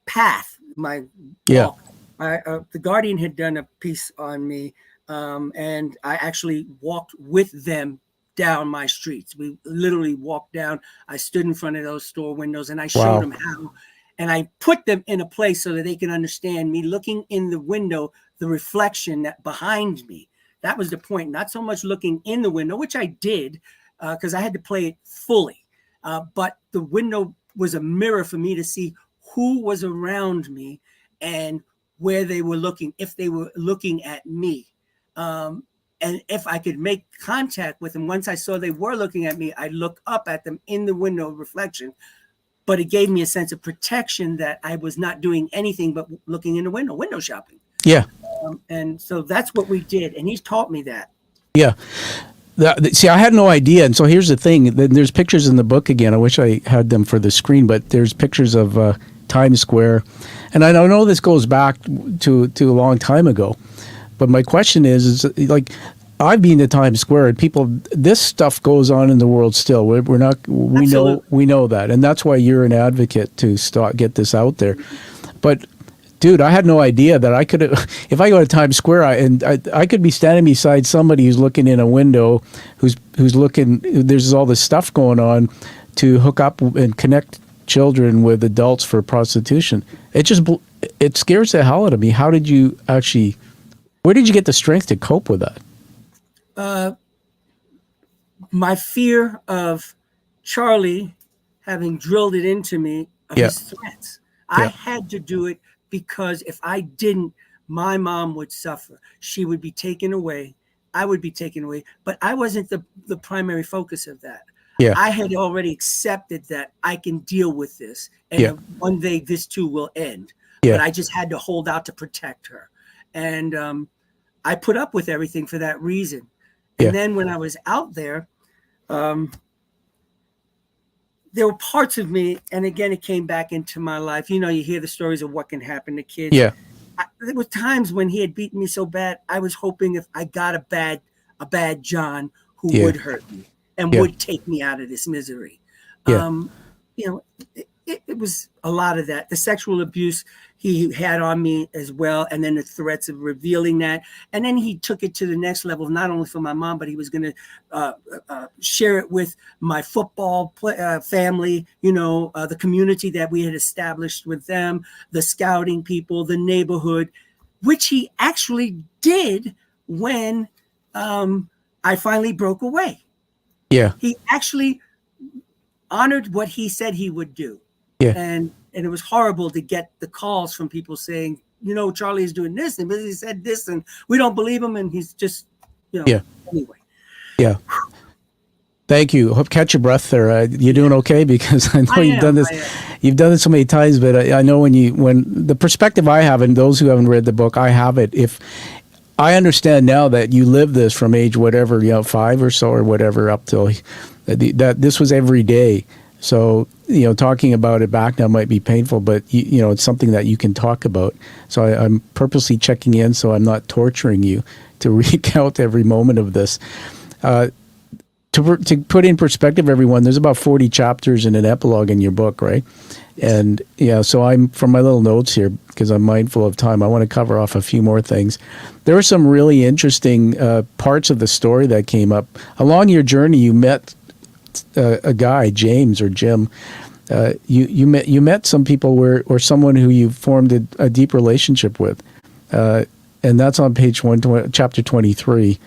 path, my walk. The Guardian had done a piece on me, and I actually walked with them down my streets. We literally walked down. I stood in front of those store windows, and I showed them how. And I put them in a place so that they can understand me looking in the window, the reflection that behind me. That was the point. Not so much looking in the window, which I did because I had to play it fully. But the window was a mirror for me to see who was around me and where they were looking, if they were looking at me. And if I could make contact with them, once I saw they were looking at me, I'd look up at them in the window reflection. But it gave me a sense of protection that I was not doing anything but looking in the window shopping. Yeah. And so that's what we did. And he's taught me that. Yeah. See, I had no idea. And so here's the thing. There's pictures in the book again. I wish I had them for the screen, but there's pictures of Times Square. And I know this goes back to a long time ago. But my question is like, I've been to Times Square, and people, this stuff goes on in the world still. We know that, and that's why you're an advocate to get this out there. But, dude, I had no idea that I could, if I go to Times Square, I could be standing beside somebody who's looking in a window, who's looking. There's all this stuff going on to hook up and connect children with adults for prostitution. It scares the hell out of me. How did you actually? Where did you get the strength to cope with that? My fear of Charlie having drilled it into me, his threats. I had to do it because if I didn't, my mom would suffer. She would be taken away. I would be taken away. But I wasn't the primary focus of that. Yeah. I had already accepted that I can deal with this. And one day this too will end. Yeah. But I just had to hold out to protect her. And I put up with everything for that reason. And then when I was out there, there were parts of me, and again, it came back into my life. You know, you hear the stories of what can happen to kids. Yeah. There were times when he had beaten me so bad, I was hoping if I got a bad John who would hurt me and would take me out of this misery. Yeah. You know, it was a lot of that. The sexual abuse he had on me as well, and then the threats of revealing that. And then he took it to the next level, not only for my mom, but he was going to share it with my football family, you know, the community that we had established with them, the scouting people, the neighborhood, which he actually did when I finally broke away. Yeah. He actually honored what he said he would do. Yeah. And it was horrible to get the calls from people saying, you know, Charlie is doing this and he said this and we don't believe him. And he's just, you know, anyway. Yeah. Thank you. Hope catch your breath there. You're doing okay, because I know you've done this. You've done it so many times, but I know when the perspective I have, and those who haven't read the book, I have it. If I understand now that you lived this from age whatever, 5 or so or whatever up till that this was every day. So, talking about it back now might be painful, but, it's something that you can talk about. So I'm purposely checking in so I'm not torturing you to recount every moment of this. To put in perspective, everyone, there's about 40 chapters and an epilogue in your book, right? And, so I'm, from my little notes here, because I'm mindful of time, I want to cover off a few more things. There were some really interesting parts of the story that came up. Along your journey, you met a guy, James or Jim. You met some people or someone who you formed a deep relationship with, and that's on page 120, chapter 23.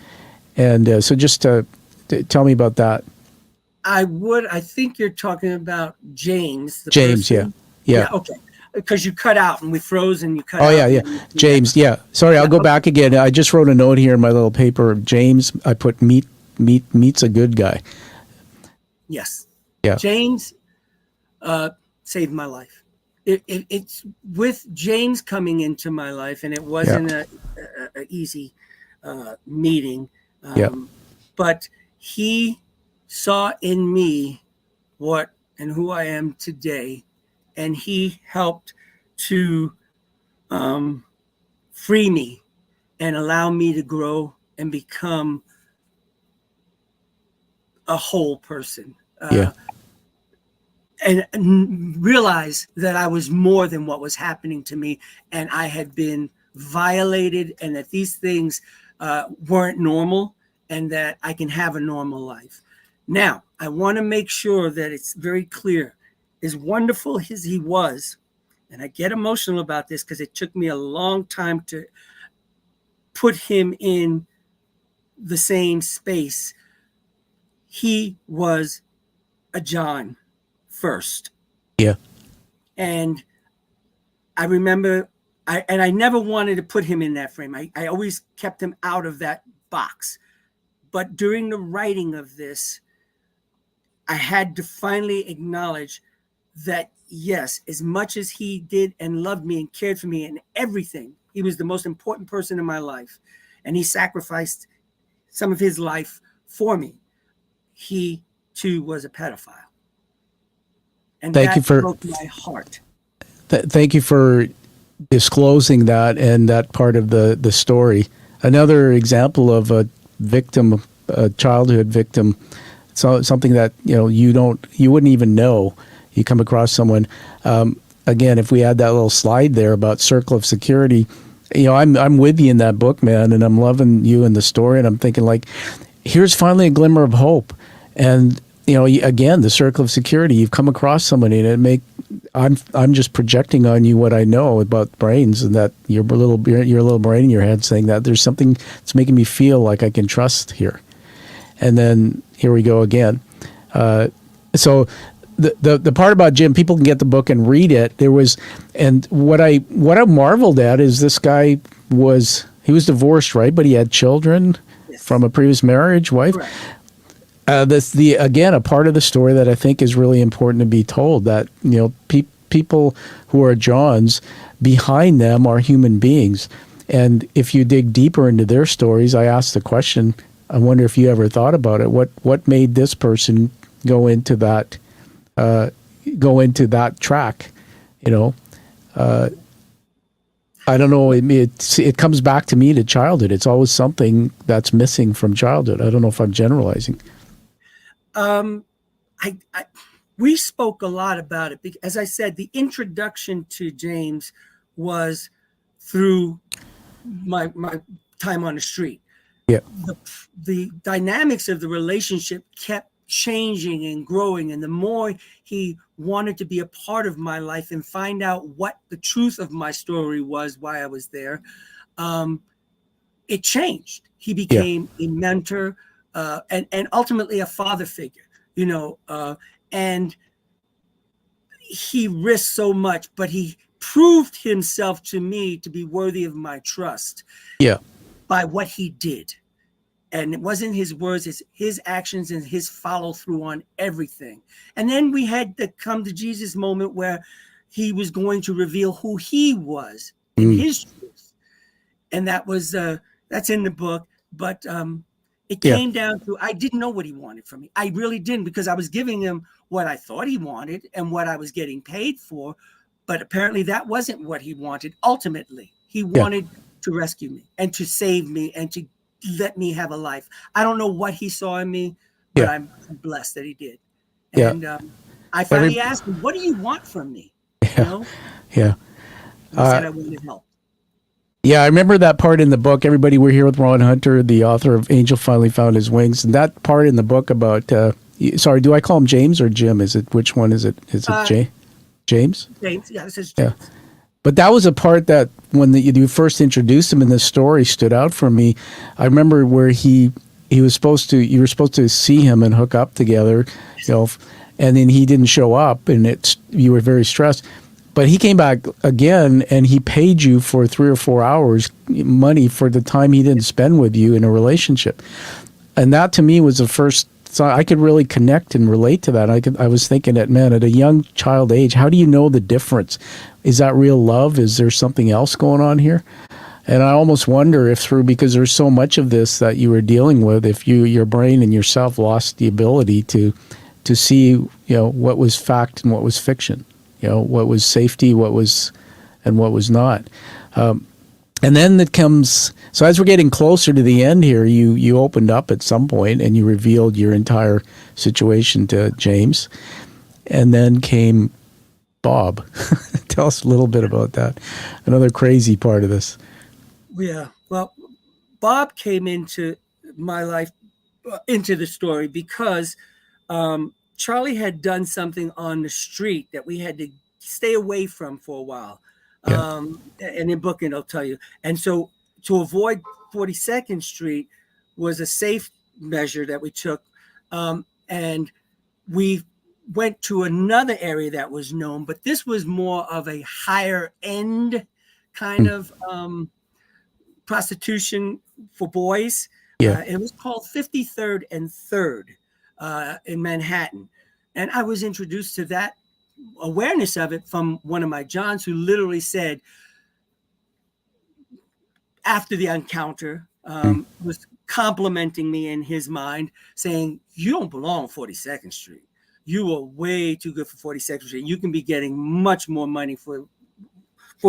And so just tell me about that. I think you're talking about James. James, person. Yeah. Okay. Because you cut out and we froze and you cut out. Oh, yeah. James, yeah. Sorry, I'll go back again. I just wrote a note here in my little paper. James, I put meet meets a good guy. Yes. Yeah. James saved my life. It's with James coming into my life, and it wasn't a easy meeting. But he saw in me what and who I am today, and he helped to free me and allow me to grow and become a whole person. And realize that I was more than what was happening to me, and I had been violated, and that these things weren't normal, and that I can have a normal life. Now, I want to make sure that it's very clear. As wonderful as he was, and I get emotional about this because it took me a long time to put him in the same space. He was a John first. Yeah. And I remember, I never wanted to put him in that frame. I always kept him out of that box. But during the writing of this, I had to finally acknowledge that, yes, as much as he did and loved me and cared for me and everything, he was the most important person in my life. And he sacrificed some of his life for me. He, too, was a pedophile. And that broke my heart. Thank you for disclosing that and that part of the story. Another example of a victim, a childhood victim, so something that you wouldn't even know. You come across someone. Again, if we had that little slide there about circle of security, I'm with you in that book, man, and I'm loving you in the story, and I'm thinking like, here's finally a glimmer of hope. And again, the circle of security, you've come across somebody, and I'm just projecting on you what I know about brains, and that your little brain in your head saying that there's something that's making me feel like I can trust here. And then here we go again. So the part about Jim, people can get the book and read it. And what I marveled at is this guy was divorced, right? But he had children from a previous marriage, wife. Correct. That's again a part of the story that I think is really important to be told. That people who are Johns, behind them are human beings, and if you dig deeper into their stories, I asked the question. I wonder if you ever thought about it. What made this person go into that track? I don't know. It comes back to me to childhood. It's always something that's missing from childhood. I don't know if I'm generalizing. We spoke a lot about it because, as I said, the introduction to James was through my time on the street. Yeah. The dynamics of the relationship kept changing and growing, and the more he wanted to be a part of my life and find out what the truth of my story was, why I was there, it changed. He became a mentor. And ultimately a father figure, and he risked so much, but he proved himself to me to be worthy of my trust by what he did. And it wasn't his words, it's his actions and his follow through on everything. And then we had the come to Jesus moment where he was going to reveal who he was in his truth. And that's in the book, but it came down to, I didn't know what he wanted from me. I really didn't, because I was giving him what I thought he wanted and what I was getting paid for. But apparently that wasn't what he wanted. Ultimately, he wanted to rescue me and to save me and to let me have a life. I don't know what he saw in me, but I'm blessed that he did. And I finally asked him, what do you want from me? Yeah. And he said, I wanted help. Yeah, I remember that part in the book. Everybody, we're here with Ronald Hunter, the author of Angel Finally Found His Wings. And that part in the book about, sorry, do I call him James or Jim? Which one is it? Is it James? James, yeah, this is James. Yeah. But that was a part that when you first introduced him in the story stood out for me. I remember where you were supposed to see him and hook up together, and then he didn't show up, and you were very stressed. But he came back again, and he paid you for 3 or 4 hours money for the time he didn't spend with you in a relationship. And that to me was the first. So I could really connect and relate to that. I was thinking that, man, at a young child age, how do you know the difference? Is that real love? Is there something else going on here? And I almost wonder if because there's so much of this that you were dealing with, if your brain and yourself lost the ability to see, what was fact and what was fiction, what was safety, what was not. And then it comes, so as we're getting closer to the end here, you opened up at some point and you revealed your entire situation to James. And then came Bob. Tell us a little bit about that. Another crazy part of this. Yeah. Well, Bob came into my life, into the story, because Charlie had done something on the street that we had to stay away from for a while. Yeah. And in booking, I'll tell you. And so to avoid 42nd Street was a safe measure that we took. And we went to another area that was known, but this was more of a higher end kind of prostitution for boys. Yeah. It was called 53rd and 3rd in Manhattan. And I was introduced to that awareness of it from one of my Johns, who literally said, after the encounter, was complimenting me in his mind, saying, you don't belong on 42nd Street. You are way too good for 42nd Street. You can be getting much more money for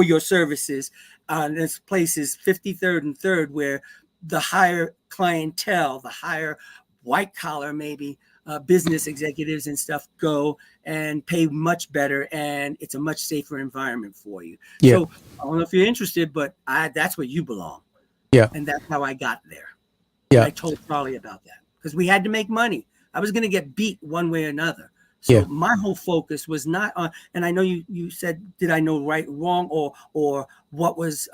your services. There's places 53rd and 3rd where the higher clientele, the higher white collar, maybe business executives and stuff go and pay much better, and it's a much safer environment for you. Yeah. So I don't know if you're interested, but that's where you belong. Yeah. And that's how I got there. Yeah. And I told Charlie about that because we had to make money. I was going to get beat one way or another. So my whole focus was not on, and I know you said, did I know right, wrong, or what was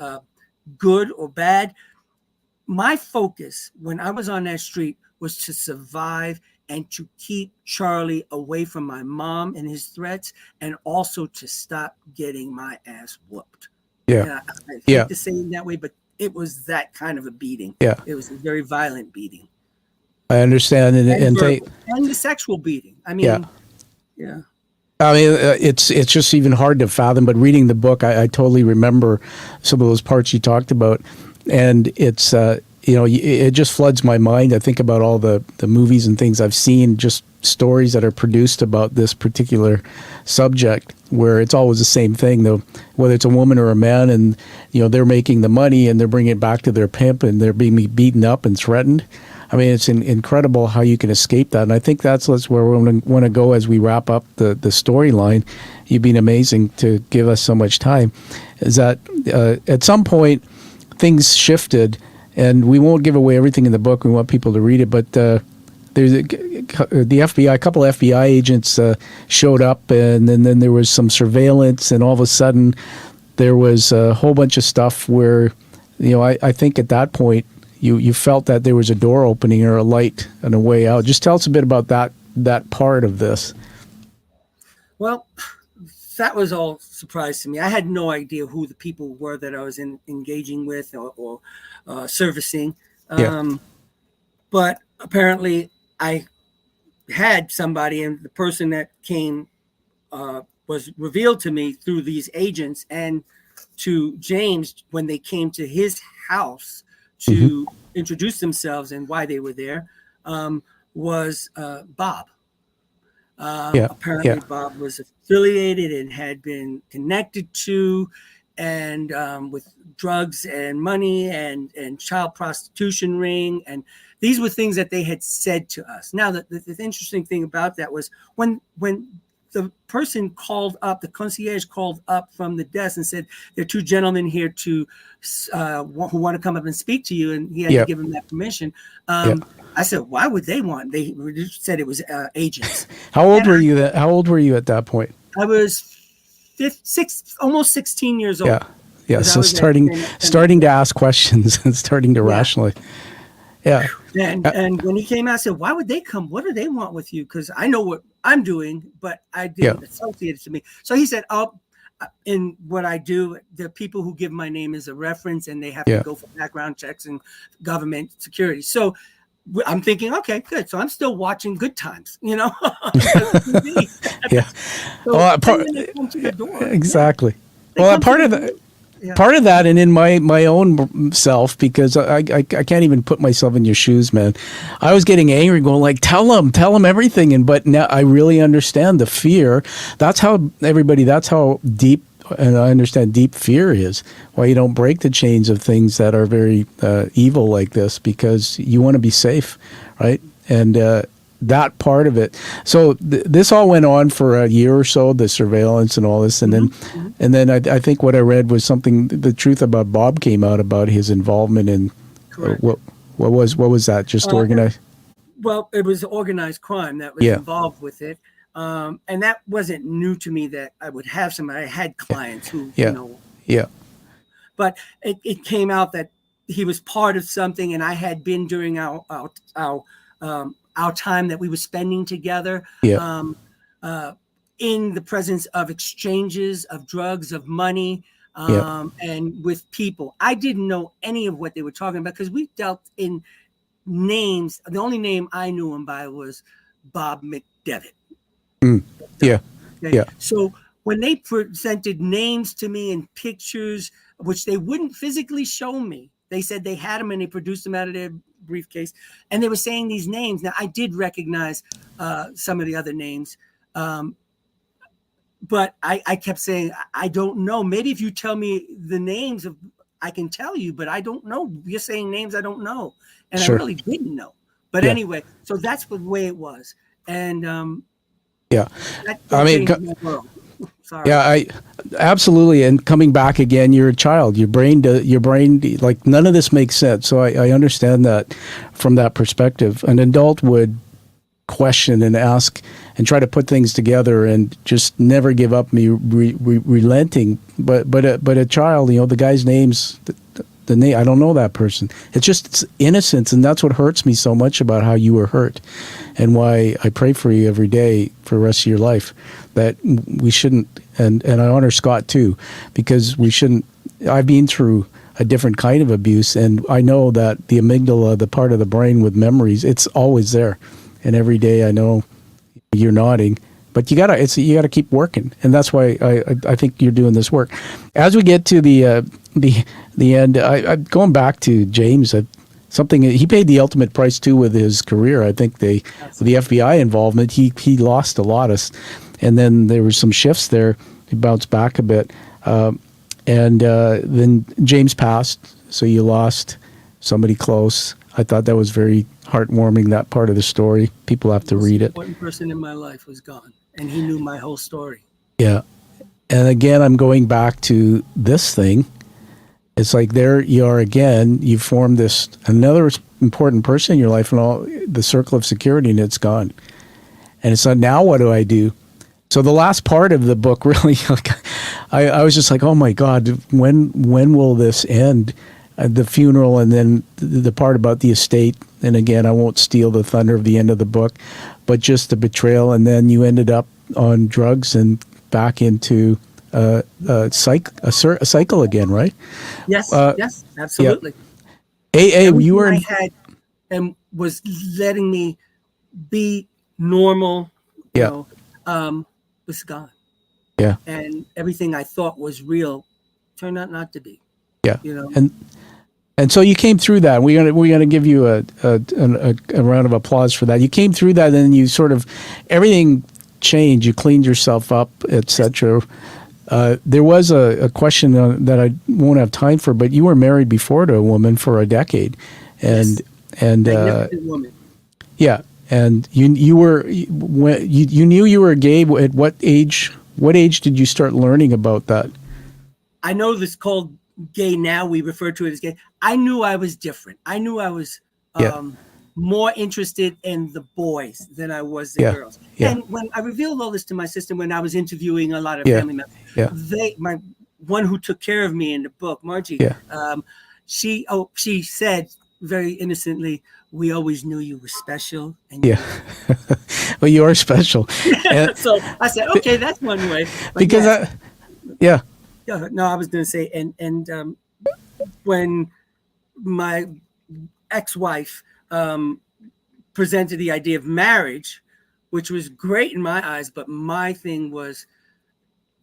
good or bad? My focus when I was on that street was to survive and to keep Charlie away from my mom and his threats, and also to stop getting my ass whooped. Yeah. I hate to say it that way, but it was that kind of a beating. Yeah. It was a very violent beating. I understand. And the sexual beating. I mean, yeah. I mean, it's just even hard to fathom, but reading the book, I totally remember some of those parts you talked about. And it's, it just floods my mind. I think about all the movies and things I've seen, just stories that are produced about this particular subject, where it's always the same thing, though, whether it's a woman or a man, and, they're making the money and they're bringing it back to their pimp and they're being beaten up and threatened. I mean, it's incredible how you can escape that. And I think that's where we want to go as we wrap up the storyline. You've been amazing to give us so much time. Is that at some point things shifted, and we won't give away everything in the book. We want people to read it. But there's the FBI, a couple of FBI agents showed up, and then there was some surveillance, and all of a sudden there was a whole bunch of stuff where, I think at that point, you felt that there was a door opening or a light and a way out. Just tell us a bit about that part of this. Well, that was all surprise to me. I had no idea who the people were that I was engaging with or servicing. But apparently I had somebody, and the person that came was revealed to me through these agents and to James when they came to his house to introduce themselves and why they were there, was Bob. Apparently Bob was affiliated and had been connected to and with drugs and money and child prostitution ring. And these were things that they had said to us. Now, the interesting thing about that was when the person called up, the concierge called up from the desk and said, there are two gentlemen here who want to come up and speak to you. And he had to give them that permission. I said, why would they want? They said it was agents. How old were you? How old were you at that point? I was almost 16 years old. Yeah. So starting to ask questions and starting to rationalize. Yeah. And when he came out, I said, why would they come? What do they want with you? Because I know what I'm doing, but I didn't associate it to me. So he said, in what I do, the people who give my name as a reference, and they have to go for background checks and government security. So I'm thinking, okay, good. So I'm still watching Good Times, you know. Yeah. So Well, then they come to the door. exactly. They Well, come part to of the the door. Yeah. part of that, and in my own self, because I can't even put myself in your shoes, man. I was getting angry, going like, tell them everything, and but now I really understand the fear. That's how that's how deep, and I understand deep fear is. Why you don't break the chains of things that are very evil like this, because you want to be safe, right? And that part of it. So this all went on for a year or so, the surveillance and all this, and then I think what I read was something. The truth about Bob came out about his involvement in Correct. what was that? Just organized. Well, it was organized crime that was involved with it, and that wasn't new to me. That I would have somebody. I had clients who, but it came out that he was part of something, and I had been during our time that we were spending together, in the presence of exchanges of drugs, of money, and with people. I didn't know any of what they were talking about because we dealt in names. The only name I knew him by was Bob McDevitt. Okay? So when they presented names to me and pictures, which they wouldn't physically show me, they said they had them and they produced them out of their briefcase, and they were saying these names. Now I did recognize some of the other names, but I kept saying, I don't know. Maybe if you tell me the names of, I can tell you, but I don't know. You're saying names I don't know, and I really didn't know. But anyway, so that's the way it was, and I mean. Sorry. Yeah, I absolutely. And coming back again, you're a child. Your brain, like none of this makes sense. So I understand that from that perspective. An adult would question and ask and try to put things together and just never give up, relenting. But a child, the guy's name's the name. I don't know that person. It's innocence, and that's what hurts me so much about how you were hurt, and why I pray for you every day for the rest of your life. That we shouldn't, and I honor Scott too, because we shouldn't. I've been through a different kind of abuse, and I know that the amygdala, the part of the brain with memories, it's always there. And every day I know you're nodding, but you gotta keep working, and that's why I think you're doing this work. As we get to the end, I going back to James. Something he paid the ultimate price too with his career. I think with the FBI involvement, he lost a lot of. And then there were some shifts there. He bounced back a bit. And then James passed, so you lost somebody close. I thought that was very heartwarming, that part of the story. People have to read it. The important person in my life was gone, and he knew my whole story. Yeah. And again, I'm going back to this thing. It's like there you are again. You formed another important person in your life, and all the circle of security, and it's gone. And it's like, now what do I do? So the last part of the book really, I was just like, oh my God, when will this end? The funeral, and then the part about the estate. And again, I won't steal the thunder of the end of the book, but just the betrayal. And then you ended up on drugs and back into a cycle again, right? Yes, yes, absolutely. Yeah. You were I had and was letting me be normal. Was gone. Yeah. And everything I thought was real turned out not to be. Yeah. And so you came through that. We're gonna give you a round of applause for that. You came through that, and then you sort of everything changed. You cleaned yourself up, etc. There was a question that I won't have time for, but you were married before to a woman for a decade, and magnificent woman. Yeah. And you knew you were gay at what age? What age did you start learning about that? I know this called gay now. We refer to it as gay. I knew I was different. I knew I was more interested in the boys than I was the girls. Yeah. And when I revealed all this to my sister, when I was interviewing a lot of family members, my one who took care of me in the book, Margie, she said very innocently, "We always knew you were special." And well, you are special. And so I said, "Okay, that's one way." But because no, I was going to say, and when my ex-wife presented the idea of marriage, which was great in my eyes. But my thing was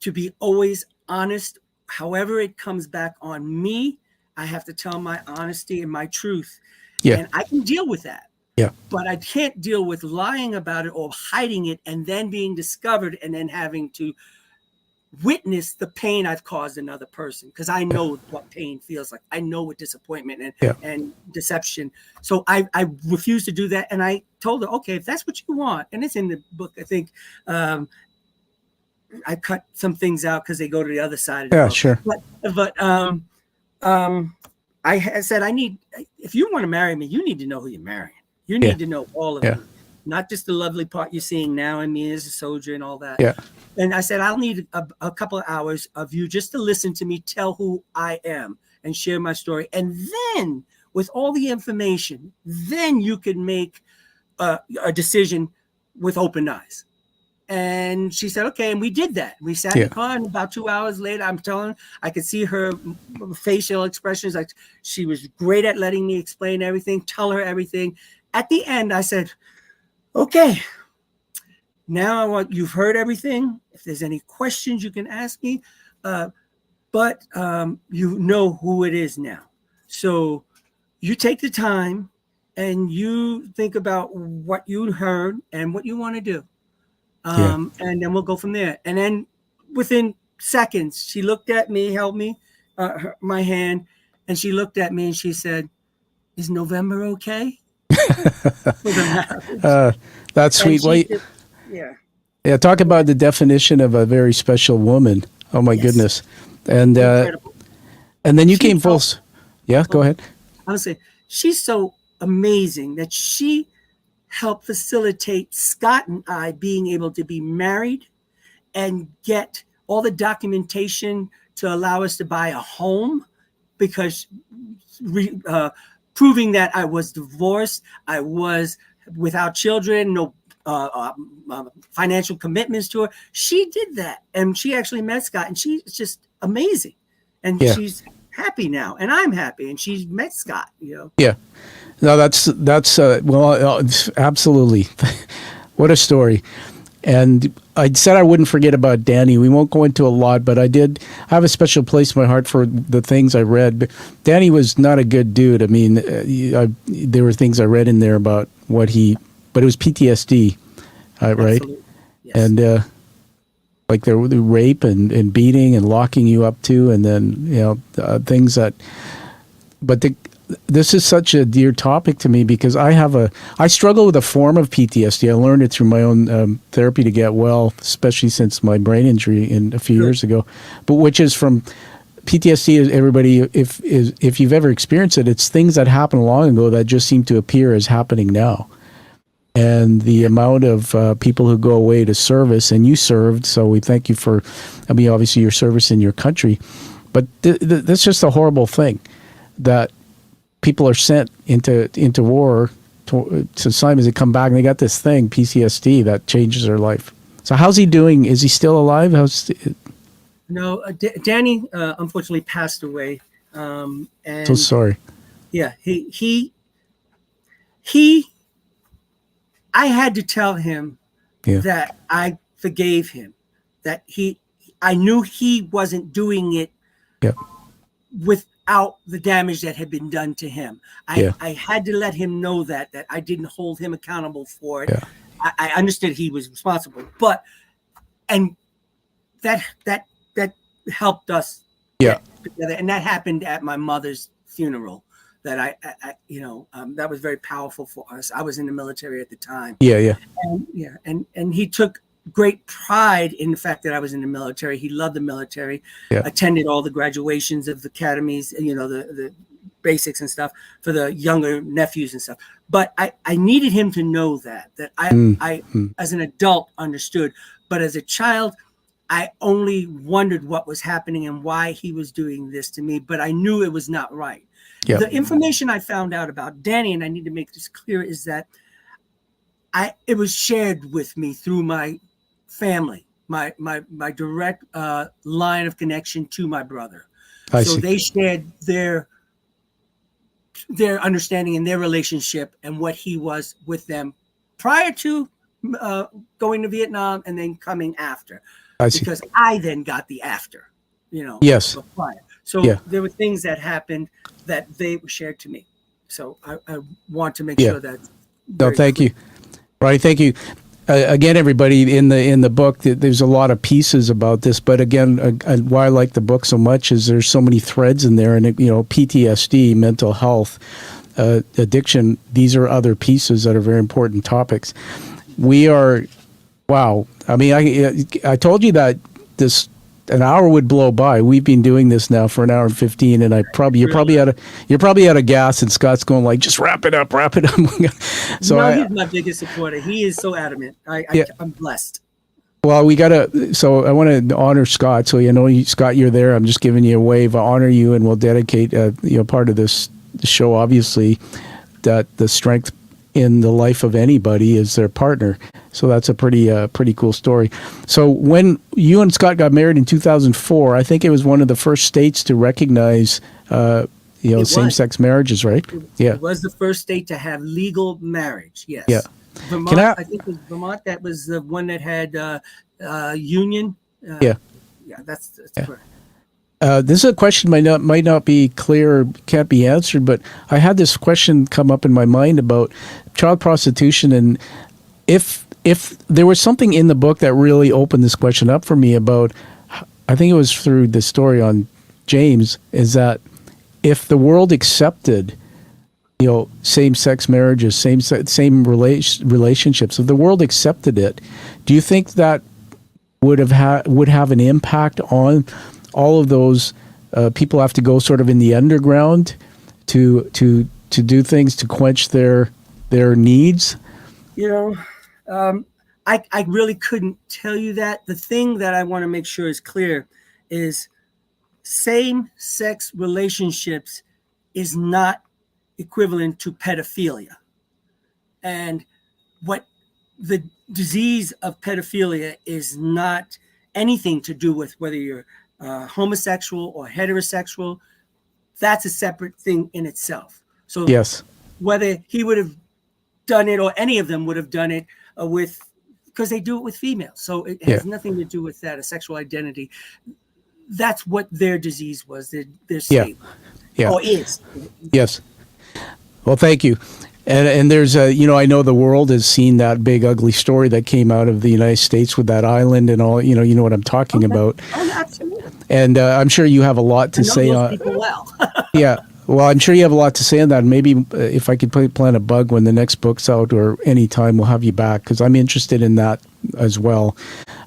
to be always honest. However it comes back on me, I have to tell my honesty and my truth. Yeah. And I can deal with that. Yeah. But I can't deal with lying about it or hiding it and then being discovered and then having to witness the pain I've caused another person, because I know what pain feels like. I know what disappointment and deception. So I refuse to do that. And I told her, okay, if that's what you want, and it's in the book, I think I cut some things out because they go to the other side of the book. Sure. But I said, if you want to marry me, you need to know who you're marrying. You need to know all of it, not just the lovely part you're seeing now in me as a soldier and all that. Yeah. And I said, I'll need a couple of hours of you just to listen to me tell who I am and share my story. And then with all the information, then you can make a decision with open eyes. And she said, okay. And we did that. We sat in the car, and about 2 hours later, I'm telling her, I could see her facial expressions. Like, she was great at letting me explain everything, tell her everything. At the end, I said, okay, now you've heard everything. If there's any questions, you can ask me. But you know who it is now. So you take the time and you think about what you heard and what you want to do. And then we'll go from there. And then within seconds, she looked at me, held me, my hand, and she looked at me and she said, "Is November okay?" That's sweet. Yeah. Talk about the definition of a very special woman. Oh my goodness. And then you came full. Go ahead. Honestly, she's so amazing that she helped facilitate Scott and I being able to be married and get all the documentation to allow us to buy a home, because proving that I was divorced, I was without children, no financial commitments to her. She did that, and she actually met Scott, and she's just amazing. And she's happy now, and I'm happy, and she's met Scott. Yeah. No, that's absolutely. What a story. And I said I wouldn't forget about Danny. We won't go into a lot, but I have a special place in my heart for the things I read. But Danny was not a good dude. I mean, there were things I read in there about but it was PTSD, right? Absolutely. Yes. And like the rape and beating and locking you up to, and then, things that, but this is such a dear topic to me, because I struggle with a form of PTSD. I learned it through my own therapy to get well, especially since my brain injury a few years ago. But which is from PTSD. Is everybody, if you've ever experienced it, it's things that happened long ago that just seem to appear as happening now. And the amount of people who go away to service, and you served, so we thank you for, obviously your service in your country. But that's just a horrible thing, that people are sent into war to assignments and come back, and they got this thing, PTSD, that changes their life. So how's he doing? Is he still alive? No, Danny unfortunately passed away. And so sorry. Yeah, I had to tell him that I forgave him, that I knew he wasn't doing it without the damage that had been done to him. I had to let him know that I didn't hold him accountable for it. I understood he was responsible, and that helped us get together. And that happened at my mother's funeral. That that was very powerful for us. I was in the military at the time. And he took great pride in the fact that I was in the military. He loved the military. Attended all the graduations of the academies, the basics and stuff for the younger nephews and stuff. But I needed him to know that I as an adult understood, but as a child, I only wondered what was happening and why he was doing this to me. But I knew it was not right. The information I found out about Danny, and I need to make this clear, is that it was shared with me through my family, my direct line of connection to my brother. I see. They shared their their understanding in their relationship and what he was with them prior to going to Vietnam and then coming after. I see. Because I then got the after, Yes. prior. So there were things that happened that they shared to me. So I want to make sure that. No, thank you. Right, thank you. Again, everybody, in the book, there's a lot of pieces about this. But again, why I like the book so much is there's so many threads in there, and PTSD, mental health, addiction. These are other pieces that are very important topics. We are, wow. I mean, I told you that an hour would blow by. We've been doing this now for an hour and 15, and you're probably out of gas, and Scott's going like, just wrap it up. So he's my biggest supporter. He is so adamant. I'm blessed. Well, so I want to honor Scott. So, Scott, you're there. I'm just giving you a wave. I honor you, and we'll dedicate, part of this show, obviously, that the strength in the life of anybody is their partner. So that's a pretty cool story. So when you and Scott got married in 2004, I think it was one of the first states to recognize, same-sex marriages, right? It was the first state to have legal marriage. Yes. Yeah. Vermont, I think it was Vermont. That was the one that had union. Yeah, that's correct. This is a question might not be clear, can't be answered, but I had this question come up in my mind about child prostitution, and if there was something in the book that really opened this question up for me about, I think it was through the story on James, is that if the world accepted, same-sex marriages, same relationships, if the world accepted it, do you think that would have an impact on all of those people have to go sort of in the underground to do things to quench their needs? I really couldn't tell you that. The thing that I want to make sure is clear is same-sex relationships is not equivalent to pedophilia. And what the disease of pedophilia is not anything to do with whether you're homosexual or heterosexual. That's a separate thing in itself. So yes, whether he would have done it or any of them would have done it because they do it with females. So it has nothing to do with that, a sexual identity. That's what their disease was, their state. Yeah. Or is. Yes. Well, thank you. And there's I know the world has seen that big ugly story that came out of the United States with that island and all, you know what I'm talking about. Oh, absolutely. And I'm sure you have a lot to say on. People well. Yeah. Well, I'm sure you have a lot to say on that. Maybe if I could plant a bug when the next book's out or any time, we'll have you back because I'm interested in that as well.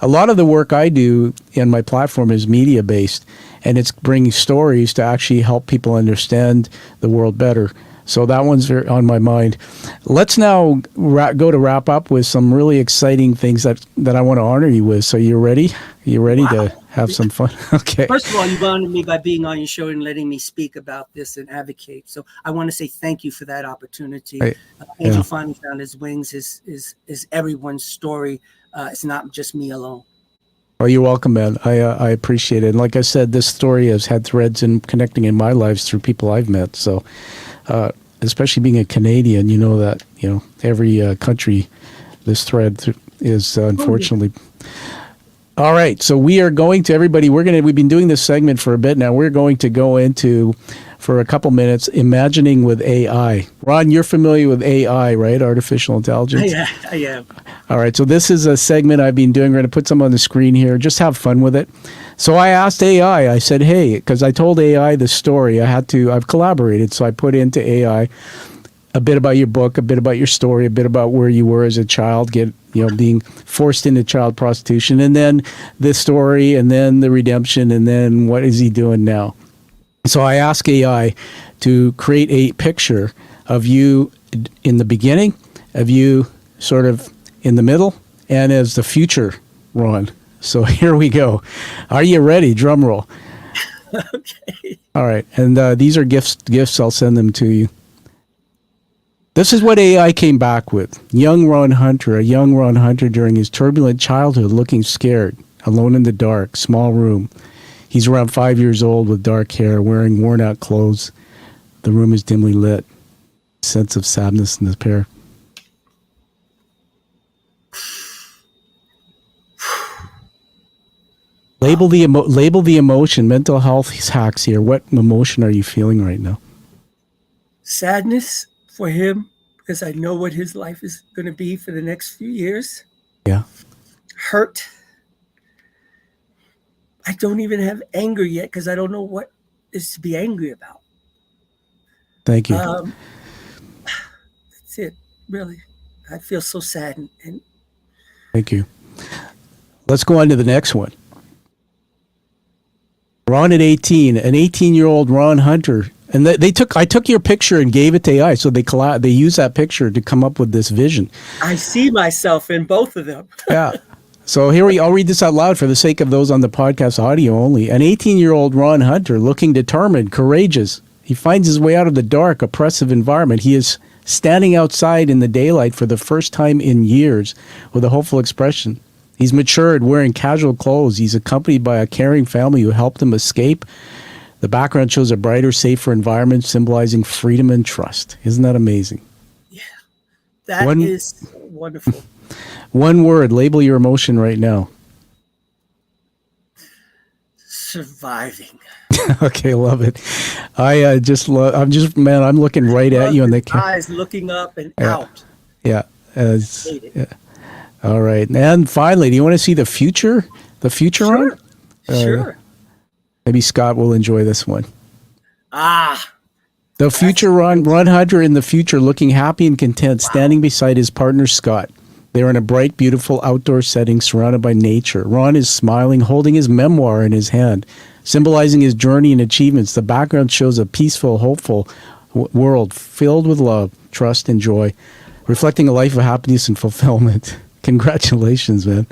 A lot of the work I do in my platform is media-based, and it's bringing stories to actually help people understand the world better. So that one's very on my mind. Let's now go to wrap up with some really exciting things that I want to honor you with. So you ready? You ready to have some fun? Okay. First of all, you've honored me by being on your show and letting me speak about this and advocate. So I want to say thank you for that opportunity. Angel finally found his wings is everyone's story. It's not just me alone. Oh, you're welcome, man. I appreciate it. And like I said, this story has had threads in connecting in my lives through people I've met. So, especially being a Canadian, you know that every country, this thread is unfortunately. All right, so we are going to everybody. We've been doing this segment for a bit now. We're going to go into for a couple minutes imagining with AI. Ron, you're familiar with AI, right? Artificial intelligence. Yeah, I am. All right, so this is a segment I've been doing. We're going to put some on the screen here. Just have fun with it. So I asked AI, I said, hey, because I told AI the story, I've collaborated. So I put into AI a bit about your book, a bit about your story, a bit about where you were as a child, being forced into child prostitution, and then the story, and then the redemption, and then what is he doing now? So I asked AI to create a picture of you in the beginning, of you sort of in the middle, and as the future, Ron. So here we go. Are you ready? Drum roll. Okay. All right. And these are gifts. I'll send them to you. This is what AI came back with. A young Ron Hunter during his turbulent childhood, looking scared, alone in the dark, small room. He's around 5 years old with dark hair, wearing worn-out clothes. The room is dimly lit. Sense of sadness and despair. Label the emotion. Mental health hacks here. What emotion are you feeling right now? Sadness for him, because I know what his life is going to be for the next few years. Yeah. Hurt. I don't even have anger yet because I don't know what is to be angry about. Thank you. That's it, really. I feel so sad. And Thank you. Let's go on to the next one. Ron at 18, an 18-year-old Ron Hunter, and I took your picture and gave it to AI, so they use that picture to come up with this vision. I see myself in both of them. Yeah. So I'll read this out loud for the sake of those on the podcast audio only. An 18-year-old Ron Hunter, looking determined, courageous. He finds his way out of the dark, oppressive environment. He is standing outside in the daylight for the first time in years with a hopeful expression. He's matured, wearing casual clothes. He's accompanied by a caring family who helped him escape. The background shows a brighter, safer environment symbolizing freedom and trust. Isn't that amazing? Yeah, that is wonderful. One word, label your emotion right now. Surviving. Okay, love it. I'm looking right at you on the eyes looking up and out. Yeah. Yeah. All right. And finally, do you want to see the future? The future Sure. Ron? Sure. Maybe Scott will enjoy this one. The future Ron Hunter in the future, looking happy and content, standing beside his partner Scott. They're in a bright, beautiful outdoor setting surrounded by nature. Ron is smiling, holding his memoir in his hand, symbolizing his journey and achievements. The background shows a peaceful, hopeful world filled with love, trust, and joy, reflecting a life of happiness and fulfillment. Congratulations, man.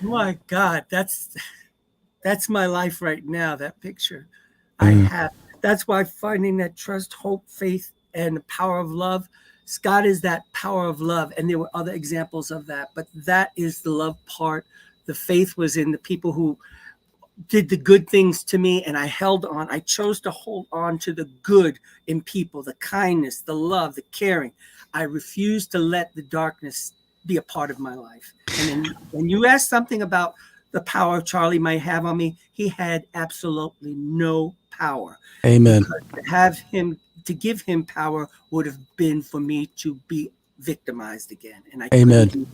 My God, that's my life right now, that picture. That's why finding that trust, hope, faith, and the power of love. Scott is that power of love. And there were other examples of that, but that is the love part. The faith was in the people who did the good things to me, and I held on. I chose to hold on to the good in people, the kindness, the love, the caring. I refused to let the darkness be a part of my life. And then when you asked something about the power Charlie might have on me, he had absolutely no power. Amen. To give him power would have been for me to be victimized again. And I Amen.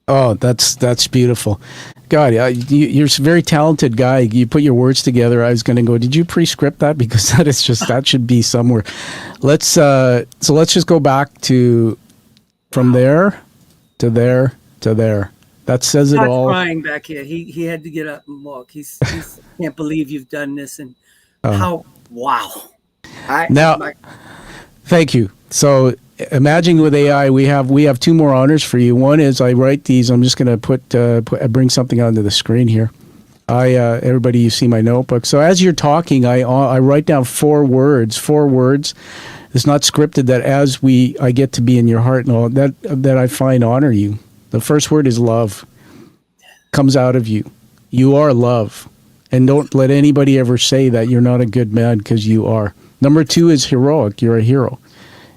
Oh, that's beautiful. God, you're a very talented guy. You put your words together. I was going to go, did you pre-script that? Because that should be somewhere. Let's just go back from there to there to there. That says it all. Crying back here. He had to get up and walk. He's can't believe you've done this, and wow. Thank you. So imagine with AI, we have two more honors for you. One is I write these. I'm just going to bring something onto the screen here. Everybody, you see my notebook. So as you're talking, I write down four words. It's not scripted. That as I get to be in your heart and all that I find honor you. The first word is love. Comes out of you. You are love, and don't let anybody ever say that you're not a good man, because you are. Number two is heroic. You're a hero.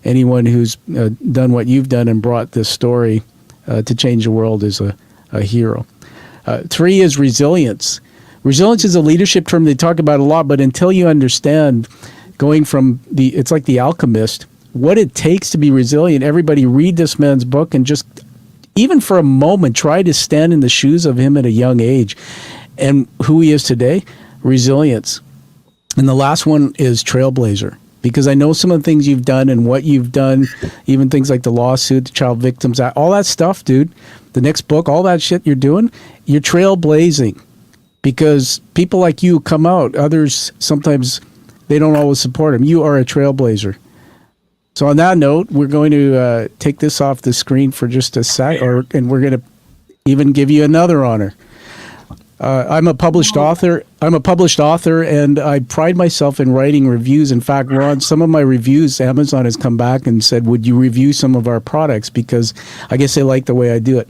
Anyone who's done what you've done and brought this story to change the world is a hero. Three is resilience. Resilience is a leadership term they talk about a lot, but until you understand going from it's like the alchemist, what it takes to be resilient. Everybody read this man's book and just, even for a moment, try to stand in the shoes of him at a young age and who he is today. Resilience. And the last one is trailblazer, because I know some of the things you've done and what you've done, even things like the lawsuit, the Child Victims Act, all that stuff, dude, the next book, all that shit you're doing, you're trailblazing, because people like you come out. Others, sometimes they don't always support them. You are a trailblazer. So on that note, we're going to take this off the screen for just a sec, and we're going to even give you another honor. I'm a published author, and I pride myself in writing reviews. In fact, Ron, some of my reviews, Amazon has come back and said, would you review some of our products? Because I guess they like the way I do it.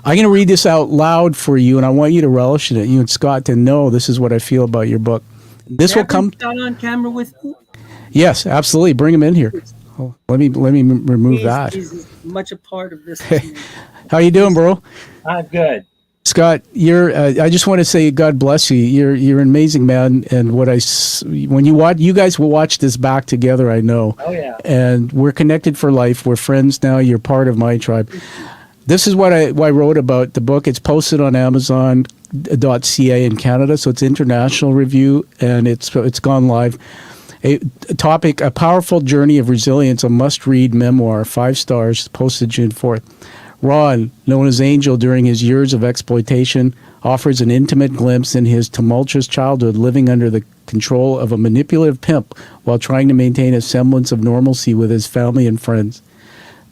I'm going to read this out loud for you, and I want you to relish in it. You and Scott to know this is what I feel about your book. This will come down on camera with me. Yes, absolutely. Bring him in here. Oh, let me remove that. He's much a part of this. How you doing, bro? I'm good. Scott, you're. I just want to say, God bless you. You're an amazing man, and when you guys will watch this back together, I know. Oh yeah. And we're connected for life. We're friends now. You're part of my tribe. This is what I wrote about the book. It's posted on Amazon.ca in Canada, so it's international review, and it's gone live. A topic: a powerful journey of resilience, a must-read memoir. 5 stars. Posted June 4th. Ron, known as Angel during his years of exploitation, offers an intimate glimpse in his tumultuous childhood living under the control of a manipulative pimp while trying to maintain a semblance of normalcy with his family and friends.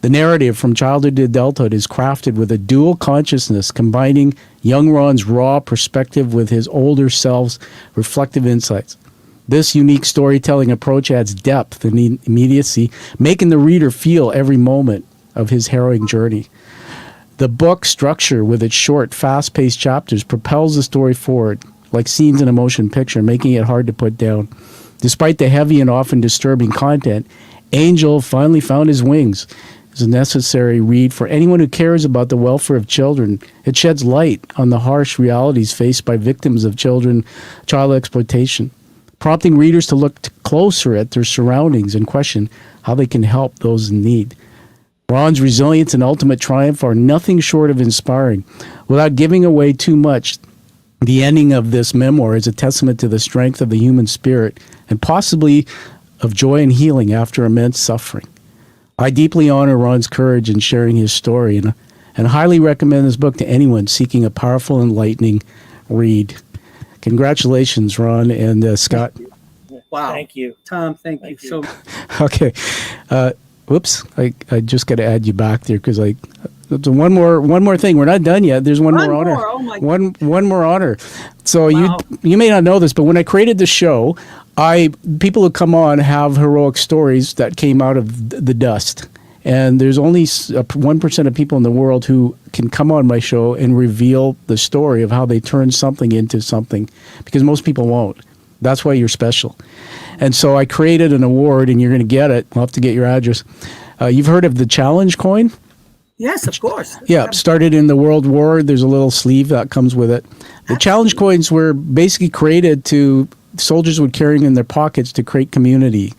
The narrative from childhood to adulthood is crafted with a dual consciousness, combining young Ron's raw perspective with his older self's reflective insights. This unique storytelling approach adds depth and immediacy, making the reader feel every moment of his harrowing journey. The book structure, with its short, fast-paced chapters, propels the story forward, like scenes in a motion picture, making it hard to put down. Despite the heavy and often disturbing content, Angel finally found his wings. It's a necessary read for anyone who cares about the welfare of children. It sheds light on the harsh realities faced by victims of child exploitation, prompting readers to look closer at their surroundings and question how they can help those in need. Ron's resilience and ultimate triumph are nothing short of inspiring. Without giving away too much, the ending of this memoir is a testament to the strength of the human spirit and possibly of joy and healing after immense suffering. I deeply honor Ron's courage in sharing his story and highly recommend this book to anyone seeking a powerful, enlightening read. Congratulations, Ron and Scott. Wow. Thank you. Tom, thank you so much. Okay. Whoops, I just got to add you back there because one more thing. We're not done yet. There's one more honor. Oh my one more honor. So Wow. you may not know this, but when I created the show, people who come on have heroic stories that came out of the dust. And there's only 1% of people in the world who can come on my show and reveal the story of how they turned something into something, because most people won't. That's why you're special. And so I created an award, and you're going to get it. I'll have to get your address. You've heard of the challenge coin? Yes, of course. Yeah, started in the World War. There's a little sleeve that comes with it. The challenge coins were basically created soldiers would carry in their pockets to create community,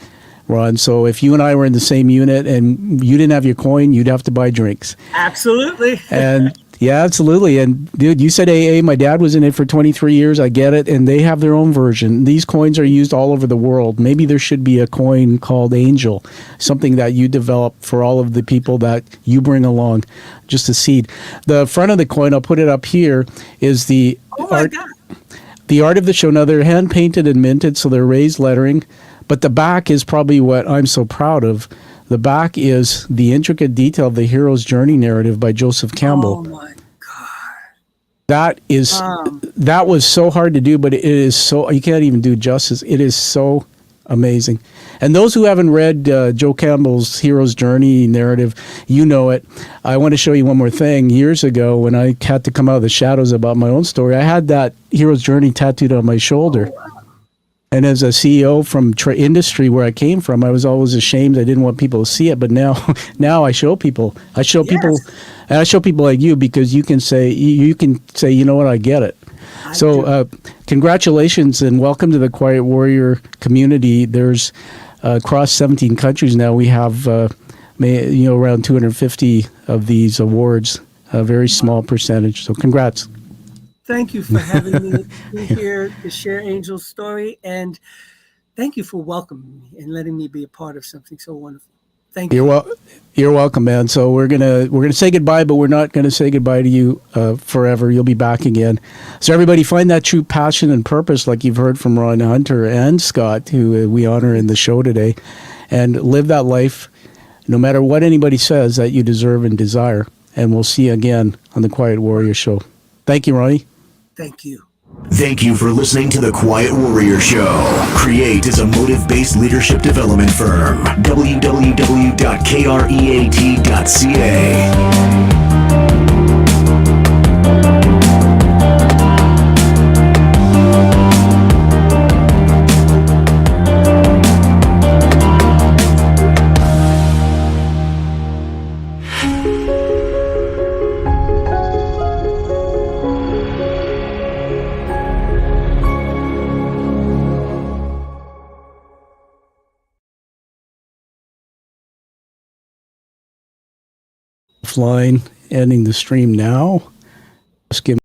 Ron. So if you and I were in the same unit and you didn't have your coin, you'd have to buy drinks. Absolutely. And yeah, absolutely. And dude, you said AA. My dad was in it for 23 years. I get it. And they have their own version. These coins are used all over the world. Maybe there should be a coin called Angel, something that you develop for all of the people that you bring along, just a seed. The front of the coin, I'll put it up here, is the art. God. The art of the show. Now, they're hand painted and minted, so they're raised lettering. But the back is probably what I'm so proud of. The back is the intricate detail of the hero's journey narrative by Joseph Campbell. Oh my God. That was so hard to do, but it is so, you can't even do justice. It is so amazing. And those who haven't read Joe Campbell's hero's journey narrative, you know it. I want to show you one more thing. Years ago, when I had to come out of the shadows about my own story, I had that hero's journey tattooed on my shoulder. Oh, wow. And as a CEO from industry where I came from, I was always ashamed. I didn't want people to see it. But now I show people. I show people, and I show people like you, because you can say, you know what, I get it. So congratulations and welcome to the Quiet Warrior community. There's across 17 countries now. We have around 250 of these awards. A very small percentage. So congrats. Thank you for having me be here to share Angel's story, and thank you for welcoming me and letting me be a part of something so wonderful. Thank you. You're welcome, man. So we're gonna say goodbye, but we're not gonna say goodbye to you forever. You'll be back again. So everybody, find that true passion and purpose, like you've heard from Ron Hunter and Scott, who we honor in the show today, and live that life, no matter what anybody says, that you deserve and desire. And we'll see you again on the Quiet Warrior Show. Thank you, Ronnie. Thank you. Thank you for listening to The Quiet Warrior Show. Create is a motive-based leadership development firm. www.kreat.ca. offline, ending the stream now. Just give